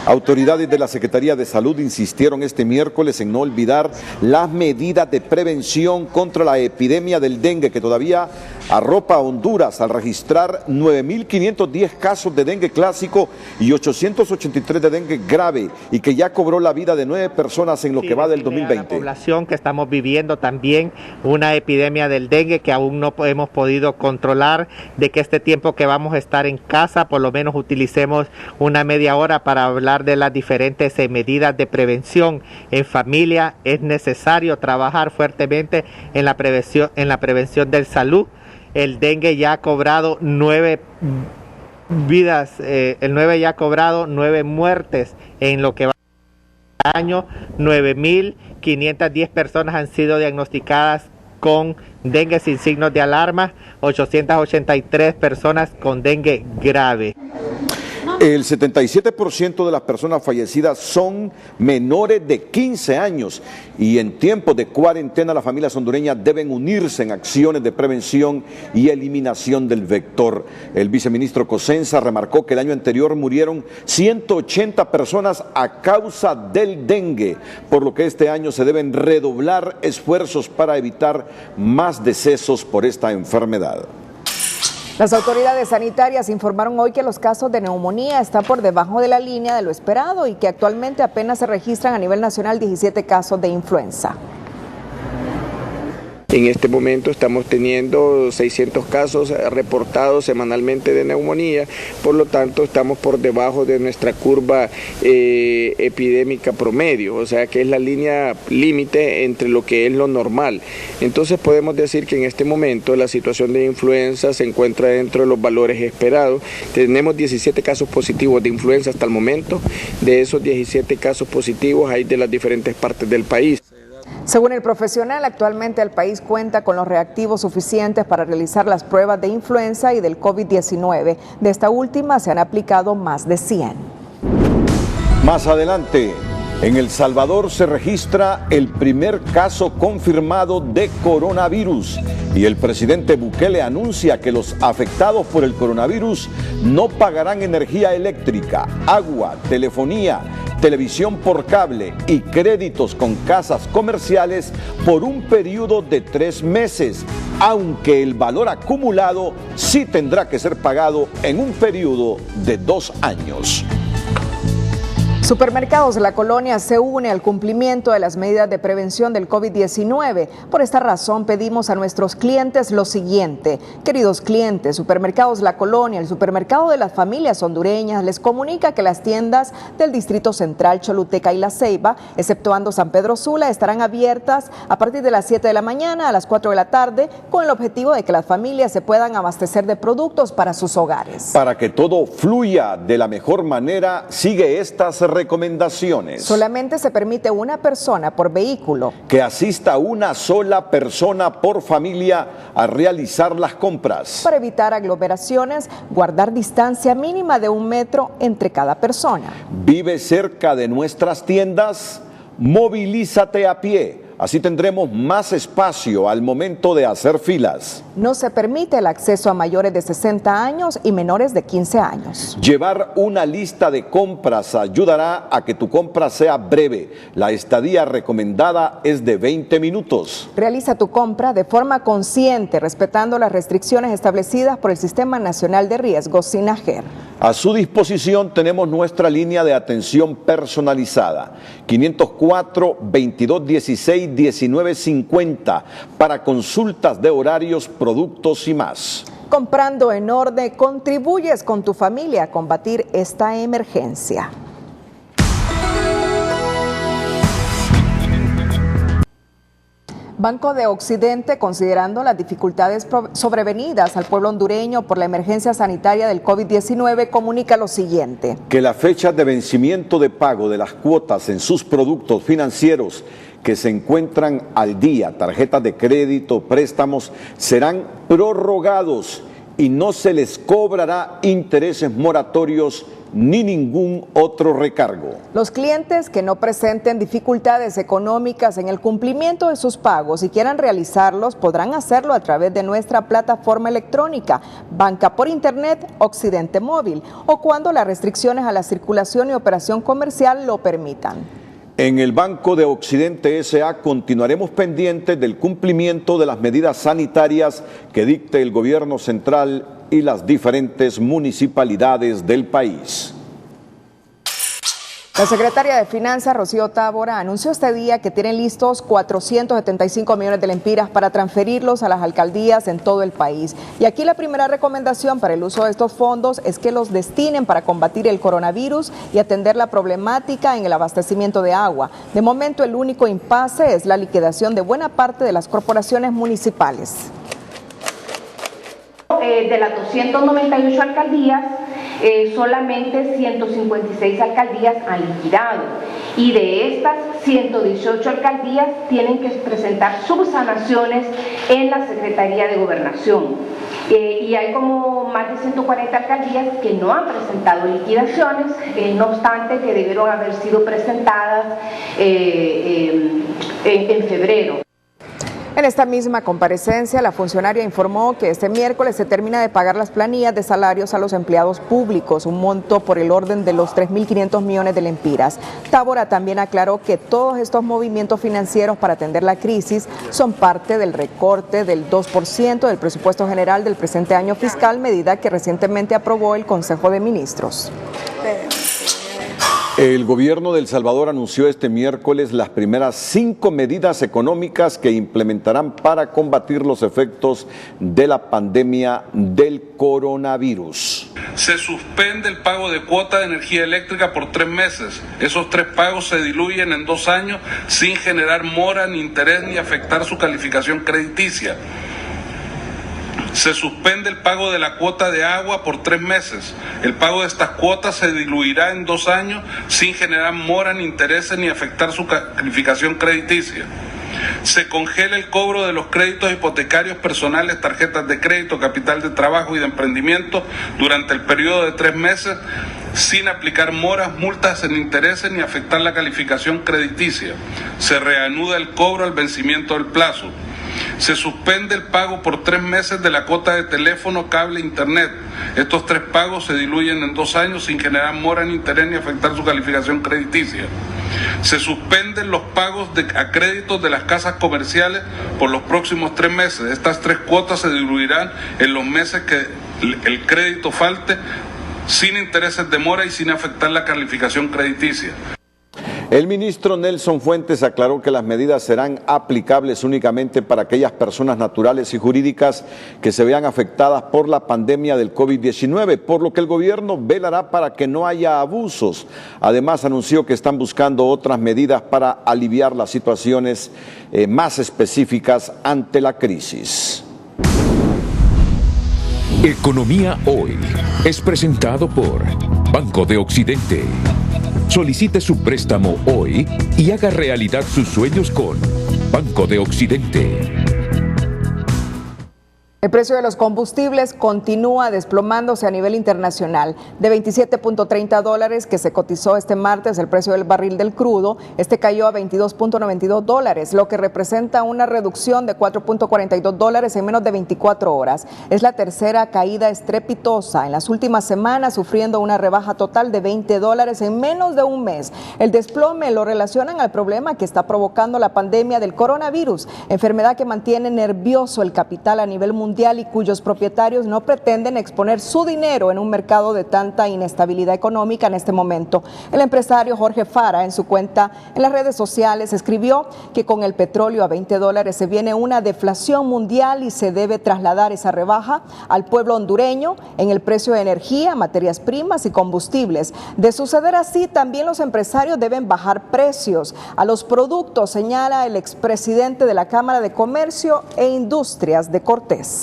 Autoridades de la Secretaría de Salud insistieron este miércoles en no olvidar las medidas de prevención contra la epidemia del dengue que todavía arropa a Honduras al registrar 9.510 casos de dengue clásico y 883 de dengue grave y que ya cobró la vida de 9 personas en lo que va del 2020. La población que estamos viviendo también una epidemia del dengue que aún no hemos podido controlar, de que este tiempo que vamos a estar en casa por lo menos utilicemos una media hora para hablar de las diferentes medidas de prevención en familia. Es necesario trabajar fuertemente en la prevención de salud. El dengue ya ha cobrado 9 vidas, el 9 ya ha cobrado 9 muertes en lo que va del año. 9.510 personas han sido diagnosticadas con dengue sin signos de alarma, 883 personas con dengue grave. El 77% de las personas fallecidas son menores de 15 años y en tiempos de cuarentena las familias hondureñas deben unirse en acciones de prevención y eliminación del vector. El viceministro Cosenza remarcó que el año anterior murieron 180 personas a causa del dengue, por lo que este año se deben redoblar esfuerzos para evitar más decesos por esta enfermedad. Las autoridades sanitarias informaron hoy que los casos de neumonía están por debajo de la línea de lo esperado y que actualmente apenas se registran a nivel nacional 17 casos de influenza. En este momento estamos teniendo 600 casos reportados semanalmente de neumonía, por lo tanto estamos por debajo de nuestra curva epidémica promedio, o sea que es la línea límite entre lo que es lo normal. Entonces podemos decir que en este momento la situación de influenza se encuentra dentro de los valores esperados. Tenemos 17 casos positivos de influenza hasta el momento. De esos 17 casos positivos hay de las diferentes partes del país. Según el profesional, actualmente el país cuenta con los reactivos suficientes para realizar las pruebas de influenza y del COVID-19. De esta última se han aplicado más de 100. Más adelante, en El Salvador se registra el primer caso confirmado de coronavirus y el presidente Bukele anuncia que los afectados por el coronavirus no pagarán energía eléctrica, agua, telefonía, televisión por cable y créditos con casas comerciales por un periodo de 3 meses, aunque el valor acumulado sí tendrá que ser pagado en un periodo de 2 años. Supermercados La Colonia se une al cumplimiento de las medidas de prevención del COVID-19. Por esta razón pedimos a nuestros clientes lo siguiente. Queridos clientes, Supermercados La Colonia, el supermercado de las familias hondureñas, les comunica que las tiendas del Distrito Central, Choluteca y La Ceiba, exceptuando San Pedro Sula, estarán abiertas a partir de las 7 de la mañana a las 4 de la tarde con el objetivo de que las familias se puedan abastecer de productos para sus hogares. Para que todo fluya de la mejor manera, sigue estas recomendaciones. Solamente se permite una persona por vehículo. Que asista una sola persona por familia a realizar las compras. Para evitar aglomeraciones, guardar distancia mínima de 1 metro entre cada persona. Vive cerca de nuestras tiendas, movilízate a pie. Así tendremos más espacio al momento de hacer filas. No se permite el acceso a mayores de 60 años y menores de 15 años. Llevar una lista de compras ayudará a que tu compra sea breve. La estadía recomendada es de 20 minutos. Realiza tu compra de forma consciente, respetando las restricciones establecidas por el Sistema Nacional de Riesgos, SINAGER. A su disposición tenemos nuestra línea de atención personalizada, 504-2216-1950, para consultas de horarios, productos y más. Comprando en orden, contribuyes con tu familia a combatir esta emergencia. Banco de Occidente, considerando las dificultades sobrevenidas al pueblo hondureño por la emergencia sanitaria del COVID-19, comunica lo siguiente. Que las fechas de vencimiento de pago de las cuotas en sus productos financieros que se encuentran al día, tarjetas de crédito, préstamos, serán prorrogados y no se les cobrará intereses moratorios ni ningún otro recargo. Los clientes que no presenten dificultades económicas en el cumplimiento de sus pagos y quieran realizarlos podrán hacerlo a través de nuestra plataforma electrónica Banca por Internet Occidente Móvil o cuando las restricciones a la circulación y operación comercial lo permitan. En el Banco de Occidente S.A. continuaremos pendientes del cumplimiento de las medidas sanitarias que dicte el gobierno central y las diferentes municipalidades del país. La secretaria de Finanzas, Rocío Tábora, anunció este día que tienen listos 475 millones de lempiras para transferirlos a las alcaldías en todo el país. Y aquí la primera recomendación para el uso de estos fondos es que los destinen para combatir el coronavirus y atender la problemática en el abastecimiento de agua. De momento, el único impasse es la liquidación de buena parte de las corporaciones municipales. De las 298 alcaldías, solamente 156 alcaldías han liquidado y de estas 118 alcaldías tienen que presentar subsanaciones en la Secretaría de Gobernación. Y hay como más de 140 alcaldías que no han presentado liquidaciones, no obstante que debieron haber sido presentadas en febrero. En esta misma comparecencia, la funcionaria informó que este miércoles se termina de pagar las planillas de salarios a los empleados públicos, un monto por el orden de los 3.500 millones de lempiras. Tábora también aclaró que todos estos movimientos financieros para atender la crisis son parte del recorte del 2% del presupuesto general del presente año fiscal, medida que recientemente aprobó el Consejo de Ministros. El gobierno de El Salvador anunció este miércoles las primeras 5 medidas económicas que implementarán para combatir los efectos de la pandemia del coronavirus. Se suspende el pago de cuota de energía eléctrica por 3 meses. Esos 3 pagos se diluyen en 2 años sin generar mora, ni interés, ni afectar su calificación crediticia. Se suspende el pago de la cuota de agua por 3 meses. El pago de estas cuotas se diluirá en 2 años sin generar mora, ni intereses, ni afectar su calificación crediticia. Se congela el cobro de los créditos hipotecarios personales, tarjetas de crédito, capital de trabajo y de emprendimiento durante el periodo de 3 meses sin aplicar moras, multas en intereses ni afectar la calificación crediticia. Se reanuda el cobro al vencimiento del plazo. Se suspende el pago por 3 meses de la cuota de teléfono, cable e internet. Estos 3 pagos se diluyen en 2 años sin generar mora ni interés ni afectar su calificación crediticia. Se suspenden los pagos a créditos de las casas comerciales por los próximos 3 meses. Estas 3 cuotas se diluirán en los meses que el crédito falte, sin intereses de mora y sin afectar la calificación crediticia. El ministro Nelson Fuentes aclaró que las medidas serán aplicables únicamente para aquellas personas naturales y jurídicas que se vean afectadas por la pandemia del COVID-19, por lo que el gobierno velará para que no haya abusos. Además, anunció que están buscando otras medidas para aliviar las situaciones más específicas ante la crisis. Economía Hoy es presentado por Banco de Occidente. Solicite su préstamo hoy y haga realidad sus sueños con Banco de Occidente. El precio de los combustibles continúa desplomándose a nivel internacional. De $27.30 que se cotizó este martes el precio del barril del crudo, este cayó a $22.92, lo que representa una reducción de $4.42 en menos de 24 horas. Es la tercera caída estrepitosa en las últimas semanas, sufriendo una rebaja total de $20 en menos de un mes. El desplome lo relacionan al problema que está provocando la pandemia del coronavirus, enfermedad que mantiene nervioso el capital a nivel mundial y cuyos propietarios no pretenden exponer su dinero en un mercado de tanta inestabilidad económica en este momento. El empresario Jorge Fara, en su cuenta en las redes sociales, escribió que con el petróleo a $20 se viene una deflación mundial y se debe trasladar esa rebaja al pueblo hondureño en el precio de energía, materias primas y combustibles. De suceder así, también los empresarios deben bajar precios a los productos, señala el expresidente de la Cámara de Comercio e Industrias de Cortés.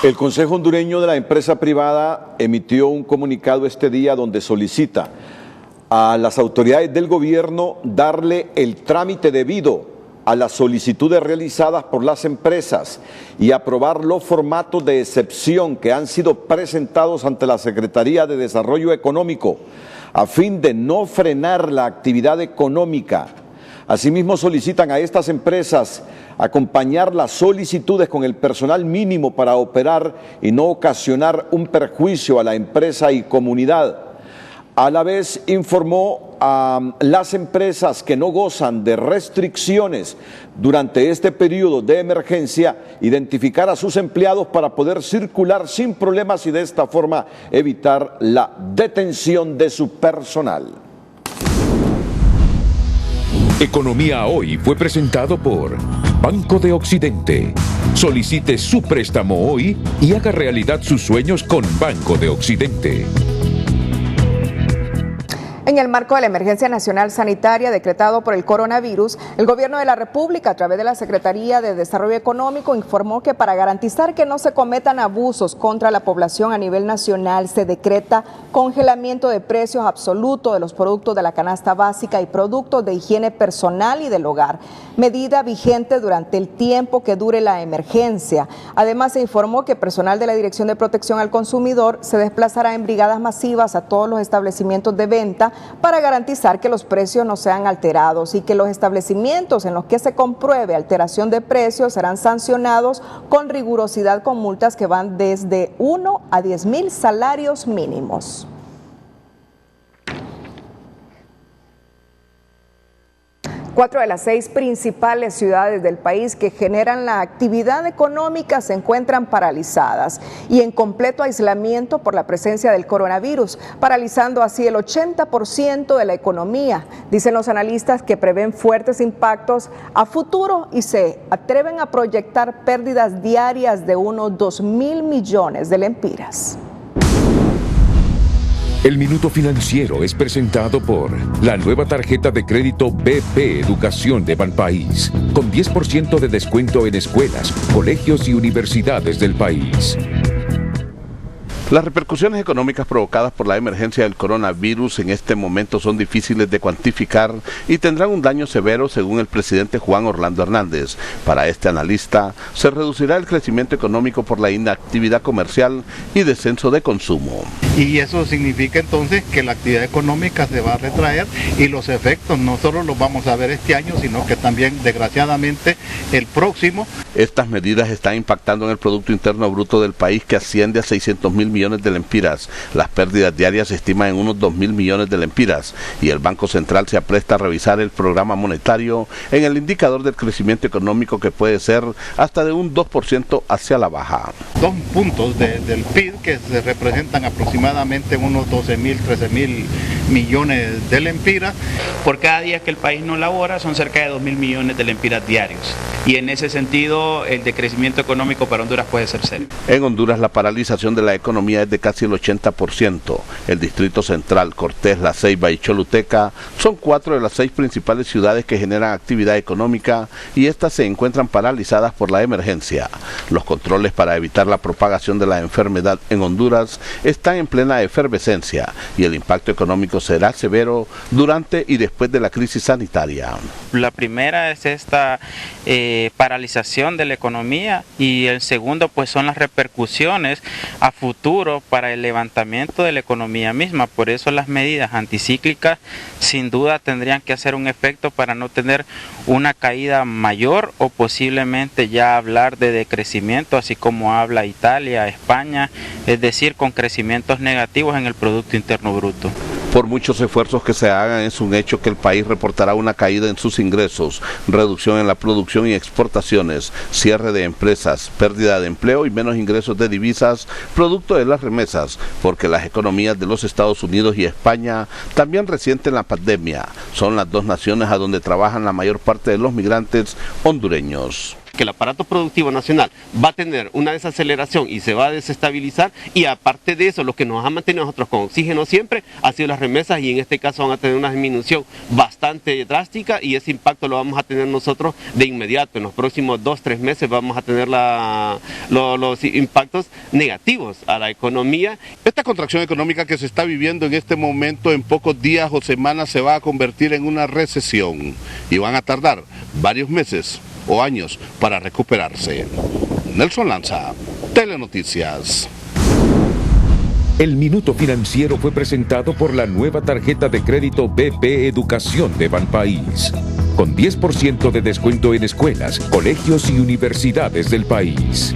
El Consejo Hondureño de la Empresa Privada emitió un comunicado este día donde solicita a las autoridades del gobierno darle el trámite debido a las solicitudes realizadas por las empresas y aprobar los formatos de excepción que han sido presentados ante la Secretaría de Desarrollo Económico a fin de no frenar la actividad económica. Asimismo, solicitan a estas empresas acompañar las solicitudes con el personal mínimo para operar y no ocasionar un perjuicio a la empresa y comunidad. A la vez, informó a las empresas que no gozan de restricciones durante este periodo de emergencia, identificar a sus empleados para poder circular sin problemas y de esta forma evitar la detención de su personal. Economía Hoy fue presentado por Banco de Occidente. Solicite su préstamo hoy y haga realidad sus sueños con Banco de Occidente. En el marco de la emergencia nacional sanitaria decretado por el coronavirus, el Gobierno de la República, a través de la Secretaría de Desarrollo Económico, informó que para garantizar que no se cometan abusos contra la población a nivel nacional, se decreta congelamiento de precios absoluto de los productos de la canasta básica y productos de higiene personal y del hogar, medida vigente durante el tiempo que dure la emergencia. Además, se informó que personal de la Dirección de Protección al Consumidor se desplazará en brigadas masivas a todos los establecimientos de venta para garantizar que los precios no sean alterados y que los establecimientos en los que se compruebe alteración de precios serán sancionados con rigurosidad con multas que van desde 1 a 10,000 salarios mínimos. 4 de las 6 principales ciudades del país que generan la actividad económica se encuentran paralizadas y en completo aislamiento por la presencia del coronavirus, paralizando así el 80% de la economía. Dicen los analistas que prevén fuertes impactos a futuro y se atreven a proyectar pérdidas diarias de unos 2,000 millones de lempiras. El Minuto Financiero es presentado por la nueva tarjeta de crédito BP Educación de Banpaís, con 10% de descuento en escuelas, colegios y universidades del país. Las repercusiones económicas provocadas por la emergencia del coronavirus en este momento son difíciles de cuantificar y tendrán un daño severo según el presidente Juan Orlando Hernández. Para este analista, se reducirá el crecimiento económico por la inactividad comercial y descenso de consumo. Y eso significa entonces que la actividad económica se va a retraer y los efectos no solo los vamos a ver este año, sino que también desgraciadamente el próximo. Estas medidas están impactando en el Producto Interno Bruto del país, que asciende a 600,000 millones de lempiras. Las pérdidas diarias se estiman en unos 2,000 millones de lempiras y el Banco Central se apresta a revisar el programa monetario en el indicador del crecimiento económico, que puede ser hasta de un 2% hacia la baja. 2 puntos del PIB, que se representan aproximadamente unos 12,000, 13,000 millones de lempiras. Por cada día que el país no labora son cerca de 2,000 millones de lempiras diarios, y en ese sentido el decrecimiento económico para Honduras puede ser serio. En Honduras la paralización de la economía es de casi el 80%. El Distrito Central, Cortés, La Ceiba y Choluteca son 4 de las 6 principales ciudades que generan actividad económica y estas se encuentran paralizadas por la emergencia. Los controles para evitar la propagación de la enfermedad en Honduras están en plena efervescencia y el impacto económico económico será severo durante y después de la crisis sanitaria. La primera es esta paralización de la economía y el segundo pues son las repercusiones a futuro para el levantamiento de la economía misma. Por eso las medidas anticíclicas sin duda tendrían que hacer un efecto para no tener una caída mayor o posiblemente ya hablar de decrecimiento, así como habla Italia, España, es decir, con crecimientos negativos en el Producto Interno Bruto. Por muchos esfuerzos que se hagan, es un hecho que el país reportará una caída en sus ingresos, reducción en la producción y exportaciones, cierre de empresas, pérdida de empleo y menos ingresos de divisas, producto de las remesas, porque las economías de los Estados Unidos y España también resienten la pandemia. Son las dos naciones a donde trabajan la mayor parte de los migrantes hondureños. Que el aparato productivo nacional va a tener una desaceleración y se va a desestabilizar, y aparte de eso lo que nos ha mantenido nosotros con oxígeno siempre ha sido las remesas, y en este caso van a tener una disminución bastante drástica y ese impacto lo vamos a tener nosotros de inmediato. En los próximos 2-3 meses vamos a tener los impactos negativos a la economía. Esta contracción económica que se está viviendo en este momento en pocos días o semanas se va a convertir en una recesión y van a tardar varios meses o años para recuperarse. Nelson Lanza, Telenoticias. El Minuto Financiero fue presentado por la nueva tarjeta de crédito BP Educación de Banpaís, con 10% de descuento en escuelas, colegios y universidades del país.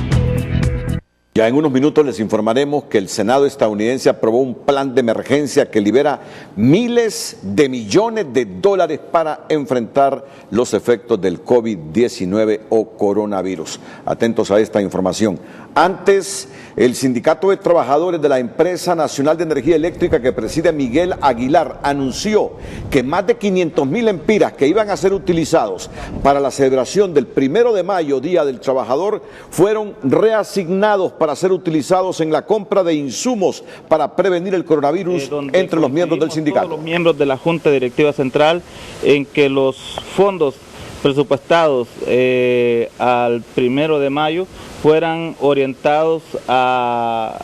Ya en unos minutos les informaremos que el Senado estadounidense aprobó un plan de emergencia que libera miles de millones de dólares para enfrentar los efectos del COVID-19 o coronavirus. Atentos a esta información. Antes, el Sindicato de Trabajadores de la Empresa Nacional de Energía Eléctrica que preside Miguel Aguilar anunció que más de 500,000 empiras que iban a ser utilizados para la celebración del 1 de mayo, Día del Trabajador, fueron reasignados para ser utilizados en la compra de insumos para prevenir el coronavirus entre los miembros del sindicato. Todos los miembros de la Junta Directiva Central en que los fondos presupuestados al 1 de mayo fueran orientados a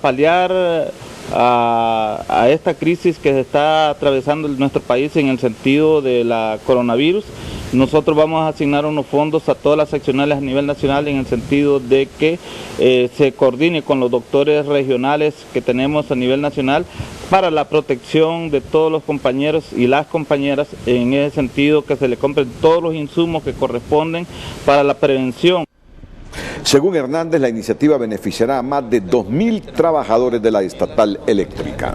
paliar a esta crisis que se está atravesando en nuestro país en el sentido de la coronavirus. Nosotros vamos a asignar unos fondos a todas las seccionales a nivel nacional en el sentido de que se coordine con los doctores regionales que tenemos a nivel nacional para la protección de todos los compañeros y las compañeras, en ese sentido que se le compren todos los insumos que corresponden para la prevención. Según Hernández, la iniciativa beneficiará a más de 2,000 trabajadores de la estatal eléctrica.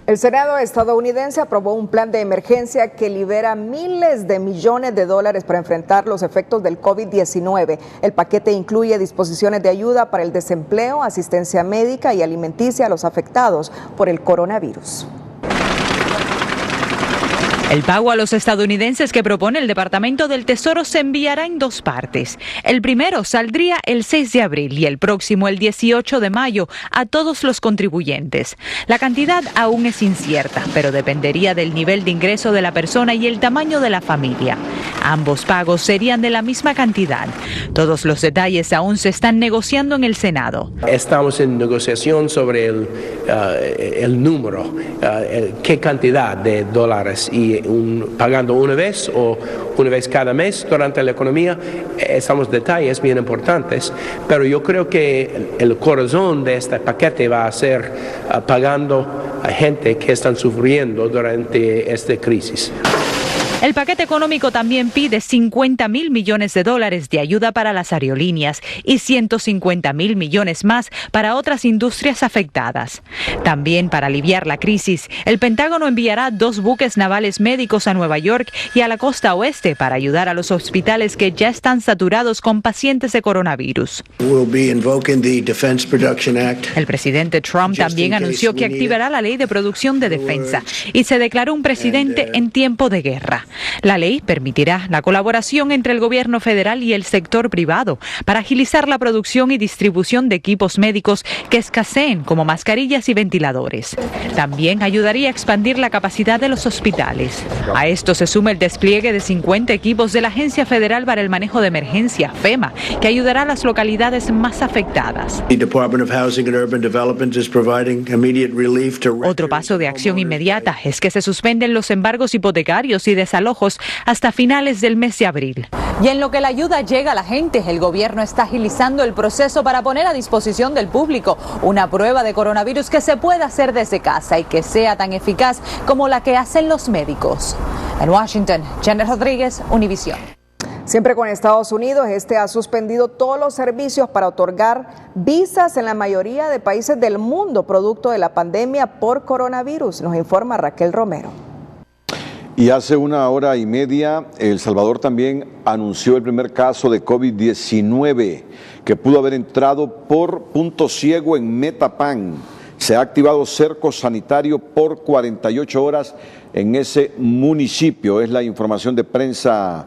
El Senado estadounidense aprobó un plan de emergencia que libera miles de millones de dólares para enfrentar los efectos del COVID-19. El paquete incluye disposiciones de ayuda para el desempleo, asistencia médica y alimenticia a los afectados por el coronavirus. El pago a los estadounidenses que propone el Departamento del Tesoro se enviará en 2 partes. El primero saldría el 6 de abril y el próximo el 18 de mayo a todos los contribuyentes. La cantidad aún es incierta, pero dependería del nivel de ingreso de la persona y el tamaño de la familia. Ambos pagos serían de la misma cantidad. Todos los detalles aún se están negociando en el Senado. Estamos en negociación sobre el número, qué cantidad de dólares y pagando una vez o una vez cada mes durante la economía. Estamos detalles bien importantes, pero yo creo que el corazón de este paquete va a ser pagando a gente que están sufriendo durante esta crisis. El paquete económico también pide 50,000 millones de dólares de ayuda para las aerolíneas y 150,000 millones más para otras industrias afectadas. También para aliviar la crisis, el Pentágono enviará 2 buques navales médicos a Nueva York y a la costa oeste para ayudar a los hospitales que ya están saturados con pacientes de coronavirus. El presidente Trump también anunció que activará la ley de producción de defensa y se declaró un presidente en tiempo de guerra. La ley permitirá la colaboración entre el gobierno federal y el sector privado para agilizar la producción y distribución de equipos médicos que escaseen, como mascarillas y ventiladores. También ayudaría a expandir la capacidad de los hospitales. A esto se suma el despliegue de 50 equipos de la Agencia Federal para el Manejo de Emergencia, FEMA, que ayudará a las localidades más afectadas. Otro paso de acción inmediata es que se suspenden los embargos hipotecarios y desalojos hasta finales del mes de abril. Y en lo que la ayuda llega a la gente, el gobierno está agilizando el proceso para poner a disposición del público una prueba de coronavirus que se pueda hacer desde casa y que sea tan eficaz como la que hacen los médicos. En Washington, Janet Rodríguez, Univisión. Siempre con Estados Unidos, este ha suspendido todos los servicios para otorgar visas en la mayoría de países del mundo producto de la pandemia por coronavirus, nos informa Raquel Romero. Y hace una hora y media, El Salvador también anunció el primer caso de COVID-19 que pudo haber entrado por punto ciego en Metapán. Se ha activado cerco sanitario por 48 horas en ese municipio. Es la información de prensa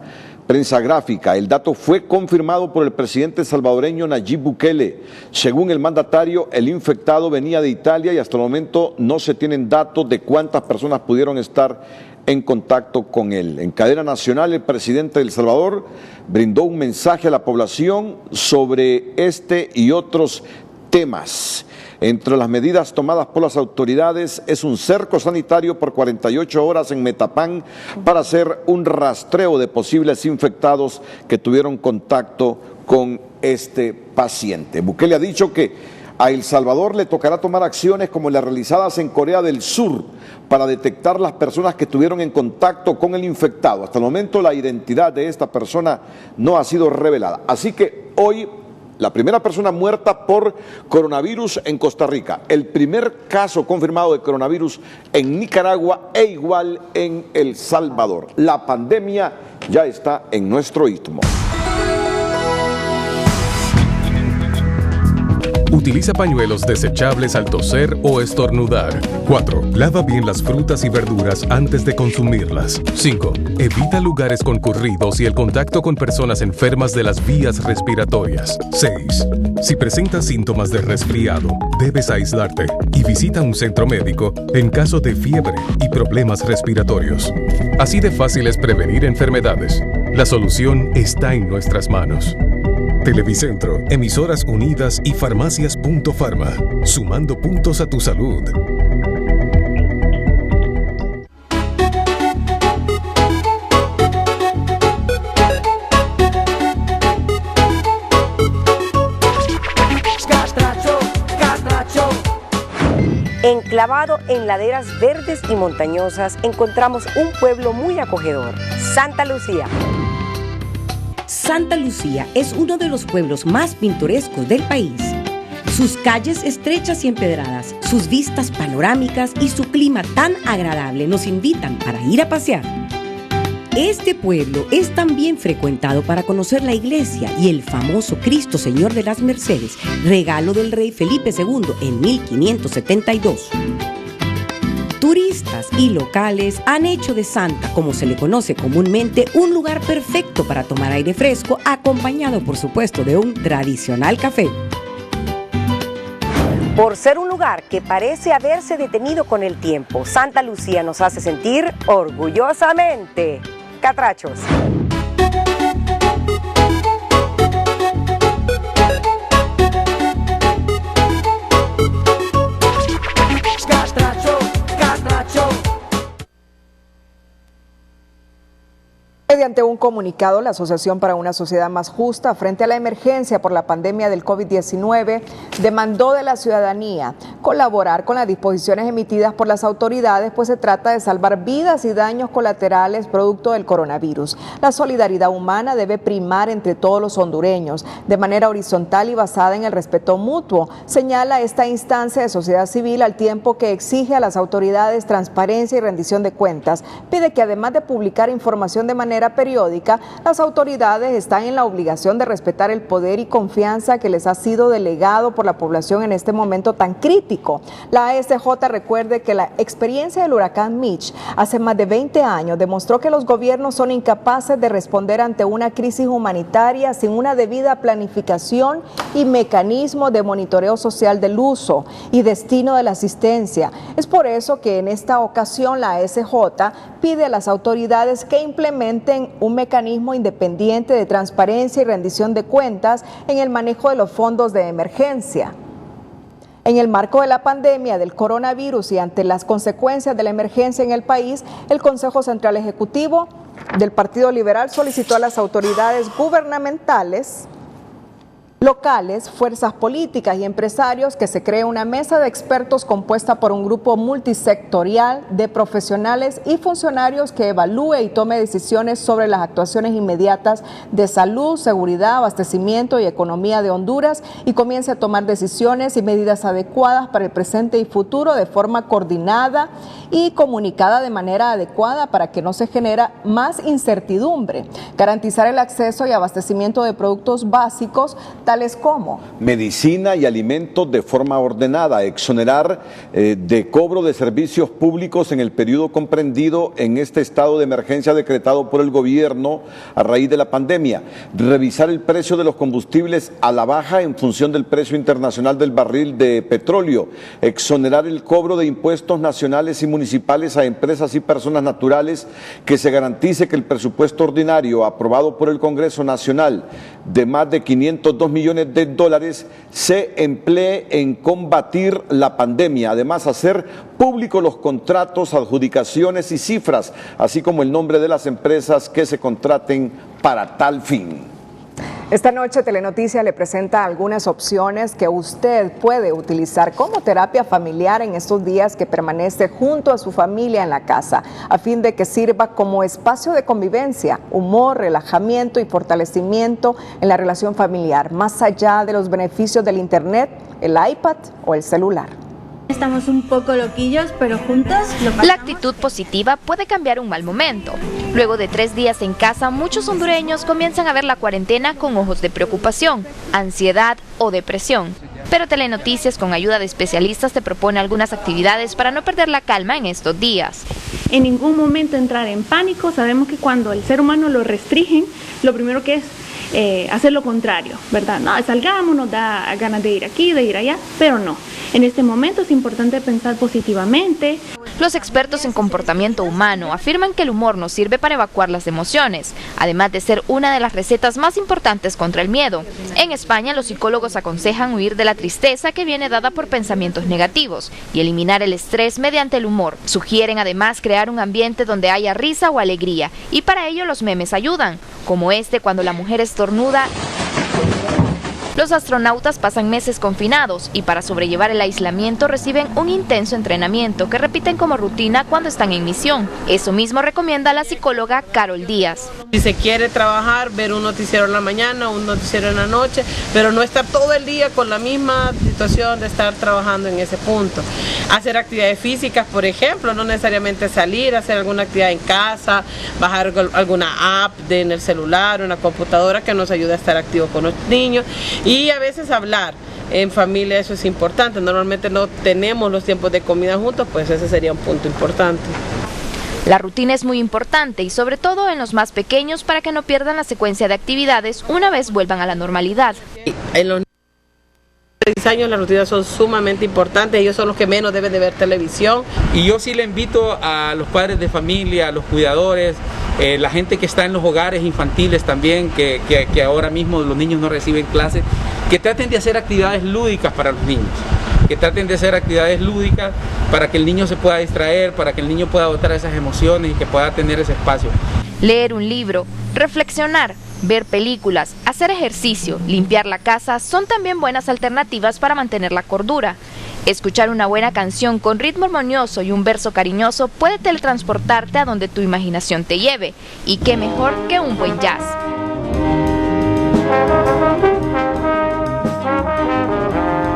gráfica. El dato fue confirmado por el presidente salvadoreño Nayib Bukele. Según el mandatario, el infectado venía de Italia y hasta el momento no se tienen datos de cuántas personas pudieron estar en contacto con él. En cadena nacional, el presidente de El Salvador brindó un mensaje a la población sobre este y otros temas. Entre las medidas tomadas por las autoridades es un cerco sanitario por 48 horas en Metapán para hacer un rastreo de posibles infectados que tuvieron contacto con este paciente. Bukele ha dicho que a El Salvador le tocará tomar acciones como las realizadas en Corea del Sur para detectar las personas que estuvieron en contacto con el infectado. Hasta el momento la identidad de esta persona no ha sido revelada. Así que hoy la primera persona muerta por coronavirus en Costa Rica, el primer caso confirmado de coronavirus en Nicaragua e igual en El Salvador. La pandemia ya está en nuestro istmo. Utiliza pañuelos desechables al toser o estornudar. 4. Lava bien las frutas y verduras antes de consumirlas. 5. Evita lugares concurridos y el contacto con personas enfermas de las vías respiratorias. 6. Si presentas síntomas de resfriado, debes aislarte y visita un centro médico en caso de fiebre y problemas respiratorios. Así de fácil es prevenir enfermedades. La solución está en nuestras manos. Televicentro, Emisoras Unidas y Farmacias Punto Farma, sumando puntos a tu salud. Enclavado en laderas verdes y montañosas, encontramos un pueblo muy acogedor, Santa Lucía. Santa Lucía es uno de los pueblos más pintorescos del país. Sus calles estrechas y empedradas, sus vistas panorámicas y su clima tan agradable nos invitan para ir a pasear. Este pueblo es también frecuentado para conocer la iglesia y el famoso Cristo Señor de las Mercedes, regalo del rey Felipe II en 1572. Turistas y locales han hecho de Santa, como se le conoce comúnmente, un lugar perfecto para tomar aire fresco, acompañado por supuesto de un tradicional café. Por ser un lugar que parece haberse detenido con el tiempo, Santa Lucía nos hace sentir orgullosamente catrachos. Mediante un comunicado, la Asociación para una Sociedad Más Justa frente a la emergencia por la pandemia del COVID-19 demandó de la ciudadanía colaborar con las disposiciones emitidas por las autoridades, pues se trata de salvar vidas y daños colaterales producto del coronavirus. La solidaridad humana debe primar entre todos los hondureños de manera horizontal y basada en el respeto mutuo, señala esta instancia de sociedad civil, al tiempo que exige a las autoridades transparencia y rendición de cuentas. Pide que además de publicar información de manera manera periódica, las autoridades están en la obligación de respetar el poder y confianza que les ha sido delegado por la población en este momento tan crítico. La ASJ recuerde que la experiencia del huracán Mitch hace más de 20 años demostró que los gobiernos son incapaces de responder ante una crisis humanitaria sin una debida planificación y mecanismo de monitoreo social del uso y destino de la asistencia. Es por eso que en esta ocasión la ASJ pide a las autoridades que implementen un mecanismo independiente de transparencia y rendición de cuentas en el manejo de los fondos de emergencia. En el marco de la pandemia del coronavirus y ante las consecuencias de la emergencia en el país, el Consejo Central Ejecutivo del Partido Liberal solicitó a las autoridades gubernamentales, locales, fuerzas políticas y empresarios que se cree una mesa de expertos compuesta por un grupo multisectorial de profesionales y funcionarios que evalúe y tome decisiones sobre las actuaciones inmediatas de salud, seguridad, abastecimiento y economía de Honduras y comience a tomar decisiones y medidas adecuadas para el presente y futuro de forma coordinada y comunicada de manera adecuada para que no se genere más incertidumbre. Garantizar el acceso y abastecimiento de productos básicos tales como medicina y alimentos de forma ordenada, exonerar de cobro de servicios públicos en el periodo comprendido en este estado de emergencia decretado por el gobierno a raíz de la pandemia, revisar el precio de los combustibles a la baja en función del precio internacional del barril de petróleo, exonerar el cobro de impuestos nacionales y municipales a empresas y personas naturales, que se garantice que el presupuesto ordinario aprobado por el Congreso Nacional de más de 502 millones de dólares se emplee en combatir la pandemia. Además, hacer públicos los contratos, adjudicaciones y cifras, así como el nombre de las empresas que se contraten para tal fin. Esta noche Telenoticias le presenta algunas opciones que usted puede utilizar como terapia familiar en estos días que permanece junto a su familia en la casa, a fin de que sirva como espacio de convivencia, humor, relajamiento y fortalecimiento en la relación familiar, más allá de los beneficios del internet, el iPad o el celular. Estamos un poco loquillos, pero juntos lo pasamos. La actitud positiva puede cambiar un mal momento. Luego de 3 días en casa, muchos hondureños comienzan a ver la cuarentena con ojos de preocupación, ansiedad o depresión. Pero Telenoticias, con ayuda de especialistas, te propone algunas actividades para no perder la calma en estos días. En ningún momento entrar en pánico. Sabemos que cuando el ser humano lo restringen, lo primero que es hacer lo contrario, ¿verdad? No, salgamos, nos da ganas de ir aquí, de ir allá, pero no. En este momento es importante pensar positivamente. Los expertos en comportamiento humano afirman que el humor nos sirve para evacuar las emociones, además de ser una de las recetas más importantes contra el miedo. En España, los psicólogos aconsejan huir de la tristeza que viene dada por pensamientos negativos y eliminar el estrés mediante el humor. Sugieren además crear un ambiente donde haya risa o alegría, y para ello los memes ayudan, como este cuando la mujer estornuda. Los astronautas pasan meses confinados y para sobrellevar el aislamiento reciben un intenso entrenamiento que repiten como rutina cuando están en misión. Eso mismo recomienda la psicóloga Carol Díaz. Si se quiere trabajar, ver un noticiero en la mañana, un noticiero en la noche, pero no estar todo el día con la misma situación de estar trabajando en ese punto. Hacer actividades físicas, por ejemplo, no necesariamente salir, hacer alguna actividad en casa, bajar alguna app en el celular, una computadora que nos ayude a estar activos con los niños. Y a veces hablar en familia, eso es importante. Normalmente no tenemos los tiempos de comida juntos, pues ese sería un punto importante. La rutina es muy importante y sobre todo en los más pequeños para que no pierdan la secuencia de actividades una vez vuelvan a la normalidad. En los 6 años las rutinas son sumamente importantes, ellos son los que menos deben de ver televisión. Y yo sí le invito a los padres de familia, a los cuidadores, la gente que está en los hogares infantiles también, que ahora mismo los niños no reciben clases, que traten de hacer actividades lúdicas para los niños, que traten de hacer actividades lúdicas para que el niño se pueda distraer, para que el niño pueda botar esas emociones y que pueda tener ese espacio. Leer un libro, reflexionar, ver películas, hacer ejercicio, limpiar la casa son también buenas alternativas para mantener la cordura. Escuchar una buena canción con ritmo armonioso y un verso cariñoso puede teletransportarte a donde tu imaginación te lleve. Y qué mejor que un buen jazz.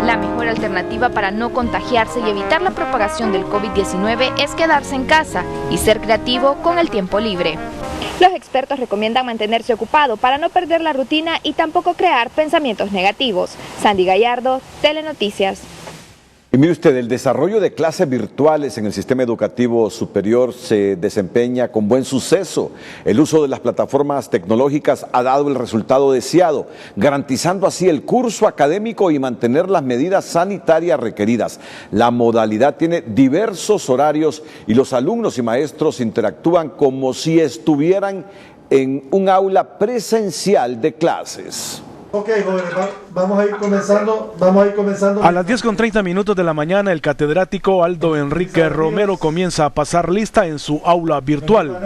La mejor alternativa para no contagiarse y evitar la propagación del COVID-19 es quedarse en casa y ser creativo con el tiempo libre. Los expertos recomiendan mantenerse ocupado para no perder la rutina y tampoco crear pensamientos negativos. Sandy Gallardo, Telenoticias. Y mire usted, el desarrollo de clases virtuales en el sistema educativo superior se desempeña con buen suceso. El uso de las plataformas tecnológicas ha dado el resultado deseado, garantizando así el curso académico y mantener las medidas sanitarias requeridas. La modalidad tiene diversos horarios y los alumnos y maestros interactúan como si estuvieran en un aula presencial de clases. Ok, jóvenes, vamos a ir comenzando. A las 10:30 de la mañana, el catedrático Aldo Enrique Romero comienza a pasar lista en su aula virtual.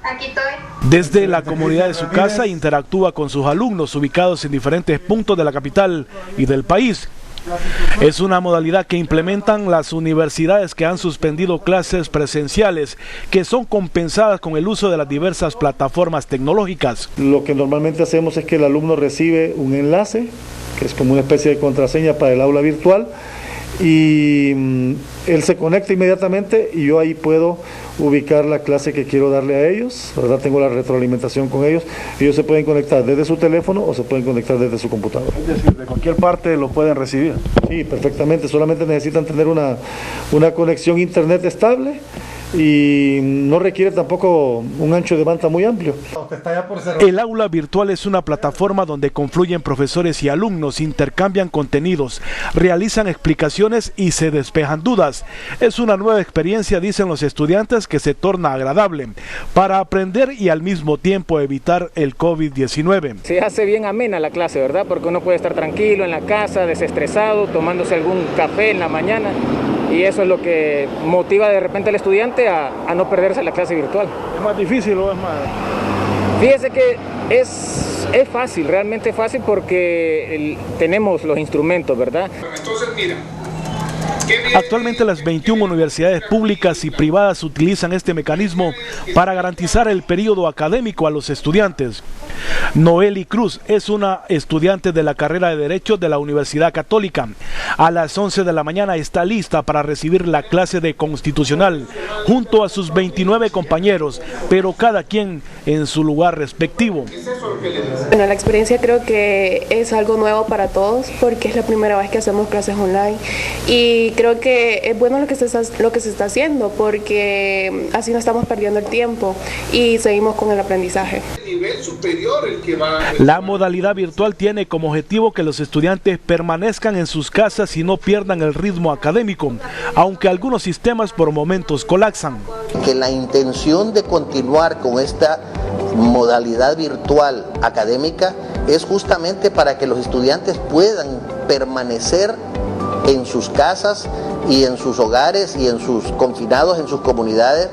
Aquí estoy. Desde la comodidad de su casa interactúa con sus alumnos ubicados en diferentes puntos de la capital y del país. Es una modalidad que implementan las universidades que han suspendido clases presenciales, que son compensadas con el uso de las diversas plataformas tecnológicas. Lo que normalmente hacemos es que el alumno recibe un enlace, que es como una especie de contraseña para el aula virtual, y él se conecta inmediatamente y yo ahí puedo ubicar la clase que quiero darle a ellos, ¿verdad? Tengo la retroalimentación con ellos. Ellos se pueden conectar desde su teléfono o se pueden conectar desde su computadora. Es decir, de cualquier parte lo pueden recibir. Sí, perfectamente, solamente necesitan tener una conexión internet estable y no requiere tampoco un ancho de banda muy amplio. El aula virtual es una plataforma donde confluyen profesores y alumnos, intercambian contenidos, realizan explicaciones y se despejan dudas. Es una nueva experiencia, dicen los estudiantes, que se torna agradable para aprender y al mismo tiempo evitar el COVID-19. Se hace bien amena la clase, ¿verdad? Porque uno puede estar tranquilo en la casa, desestresado, tomándose algún café en la mañana. Y eso es lo que motiva de repente al estudiante a no perderse la clase virtual. ¿Es más difícil o es más? Fíjese que es fácil, realmente fácil porque tenemos los instrumentos, ¿verdad? Entonces, mira. Actualmente las 21 universidades públicas y privadas utilizan este mecanismo para garantizar el periodo académico a los estudiantes. Noeli Cruz es una estudiante de la carrera de Derecho de la Universidad Católica. A las 11 de la mañana está lista para recibir la clase de Constitucional junto a sus 29 compañeros, pero cada quien en su lugar respectivo. Bueno, la experiencia creo que es algo nuevo para todos porque es la primera vez que hacemos clases online y creo que es bueno lo que se está haciendo porque así no estamos perdiendo el tiempo y seguimos con el aprendizaje. La modalidad virtual tiene como objetivo que los estudiantes permanezcan en sus casas y no pierdan el ritmo académico, aunque algunos sistemas por momentos colapsan. Que la intención de continuar con esta modalidad virtual académica es justamente para que los estudiantes puedan permanecer en sus casas y en sus hogares y en sus confinados en sus comunidades,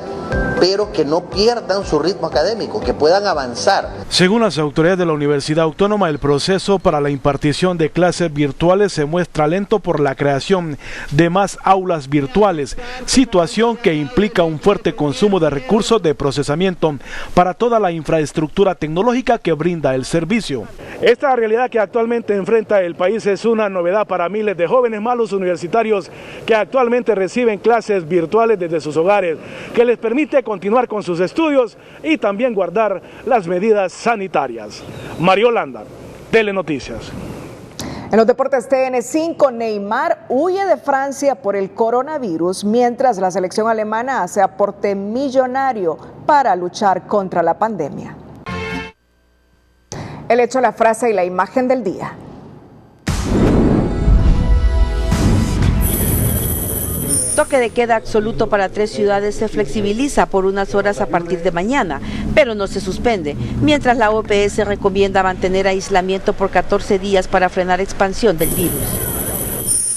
pero que no pierdan su ritmo académico, que puedan avanzar. Según las autoridades de la Universidad Autónoma, el proceso para la impartición de clases virtuales se muestra lento por la creación de más aulas virtuales, situación que implica un fuerte consumo de recursos de procesamiento para toda la infraestructura tecnológica que brinda el servicio. Esta realidad que actualmente enfrenta el país es una novedad para miles de jóvenes malos universitarios que actualmente reciben clases virtuales desde sus hogares, que les permite continuar con sus estudios y también guardar las medidas sanitarias. Mario Landa, Telenoticias. En los deportes TN5, Neymar huye de Francia por el coronavirus, mientras la selección alemana hace aporte millonario para luchar contra la pandemia. El hecho, la frase y la imagen del día. Toque de queda absoluto para 3 ciudades se flexibiliza por unas horas a partir de mañana, pero no se suspende, mientras la OPS recomienda mantener aislamiento por 14 días para frenar expansión del virus.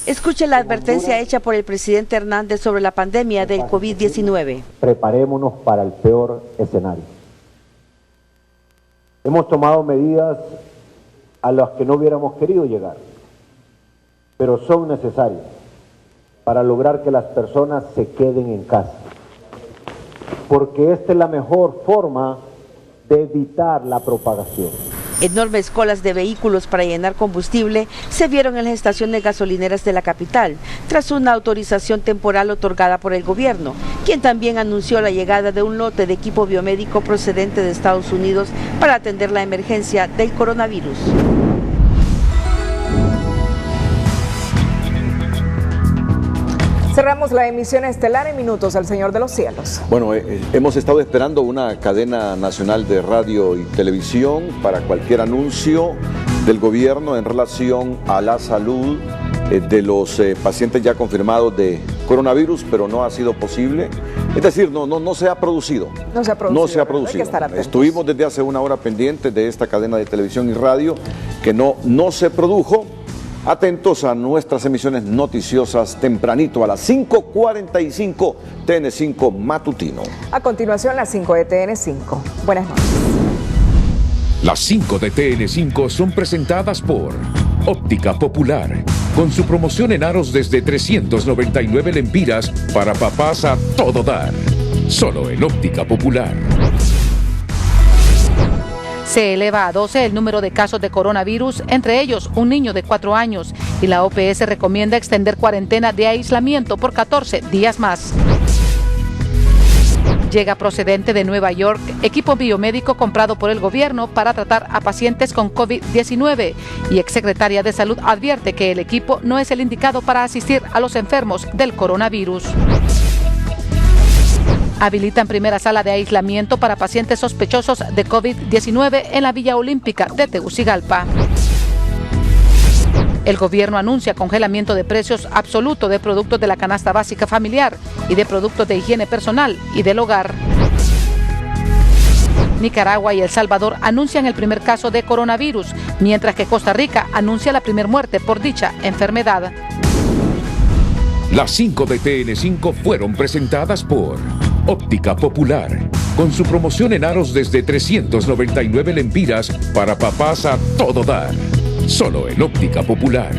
Escuche la advertencia hecha por el presidente Hernández sobre la pandemia del COVID-19. Preparémonos para el peor escenario. Hemos tomado medidas a las que no hubiéramos querido llegar, pero son necesarias para lograr que las personas se queden en casa, porque esta es la mejor forma de evitar la propagación. Enormes colas de vehículos para llenar combustible se vieron en las estaciones gasolineras de la capital, tras una autorización temporal otorgada por el gobierno, quien también anunció la llegada de un lote de equipo biomédico procedente de Estados Unidos para atender la emergencia del coronavirus. Cerramos la emisión estelar en minutos al Señor de los Cielos. Bueno, hemos estado esperando una cadena nacional de radio y televisión para cualquier anuncio del gobierno en relación a la salud de los pacientes ya confirmados de coronavirus, pero no ha sido posible. Es decir, no se ha producido. No se ha producido. Hay que estar atentos. Estuvimos desde hace una hora pendientes de esta cadena de televisión y radio que no se produjo. Atentos a nuestras emisiones noticiosas tempranito a las 5:45 TN5 matutino. A continuación, las 5 de TN5. Buenas noches. Las 5 de TN5 son presentadas por Óptica Popular, con su promoción en aros desde 399 lempiras para papás a todo dar. Solo en Óptica Popular. Se eleva a 12 el número de casos de coronavirus, entre ellos un niño de 4 años, y la OPS recomienda extender cuarentena de aislamiento por 14 días más. Llega procedente de Nueva York equipo biomédico comprado por el gobierno para tratar a pacientes con COVID-19 y exsecretaria de Salud advierte que el equipo no es el indicado para asistir a los enfermos del coronavirus. Habilitan primera sala de aislamiento para pacientes sospechosos de COVID-19 en la Villa Olímpica de Tegucigalpa. El gobierno anuncia congelamiento de precios absoluto de productos de la canasta básica familiar y de productos de higiene personal y del hogar. Nicaragua y El Salvador anuncian el primer caso de coronavirus, mientras que Costa Rica anuncia la primera muerte por dicha enfermedad. Las 5 de TN5 fueron presentadas por Óptica Popular, con su promoción en aros desde 399 lempiras para papás a todo dar. Solo en Óptica Popular.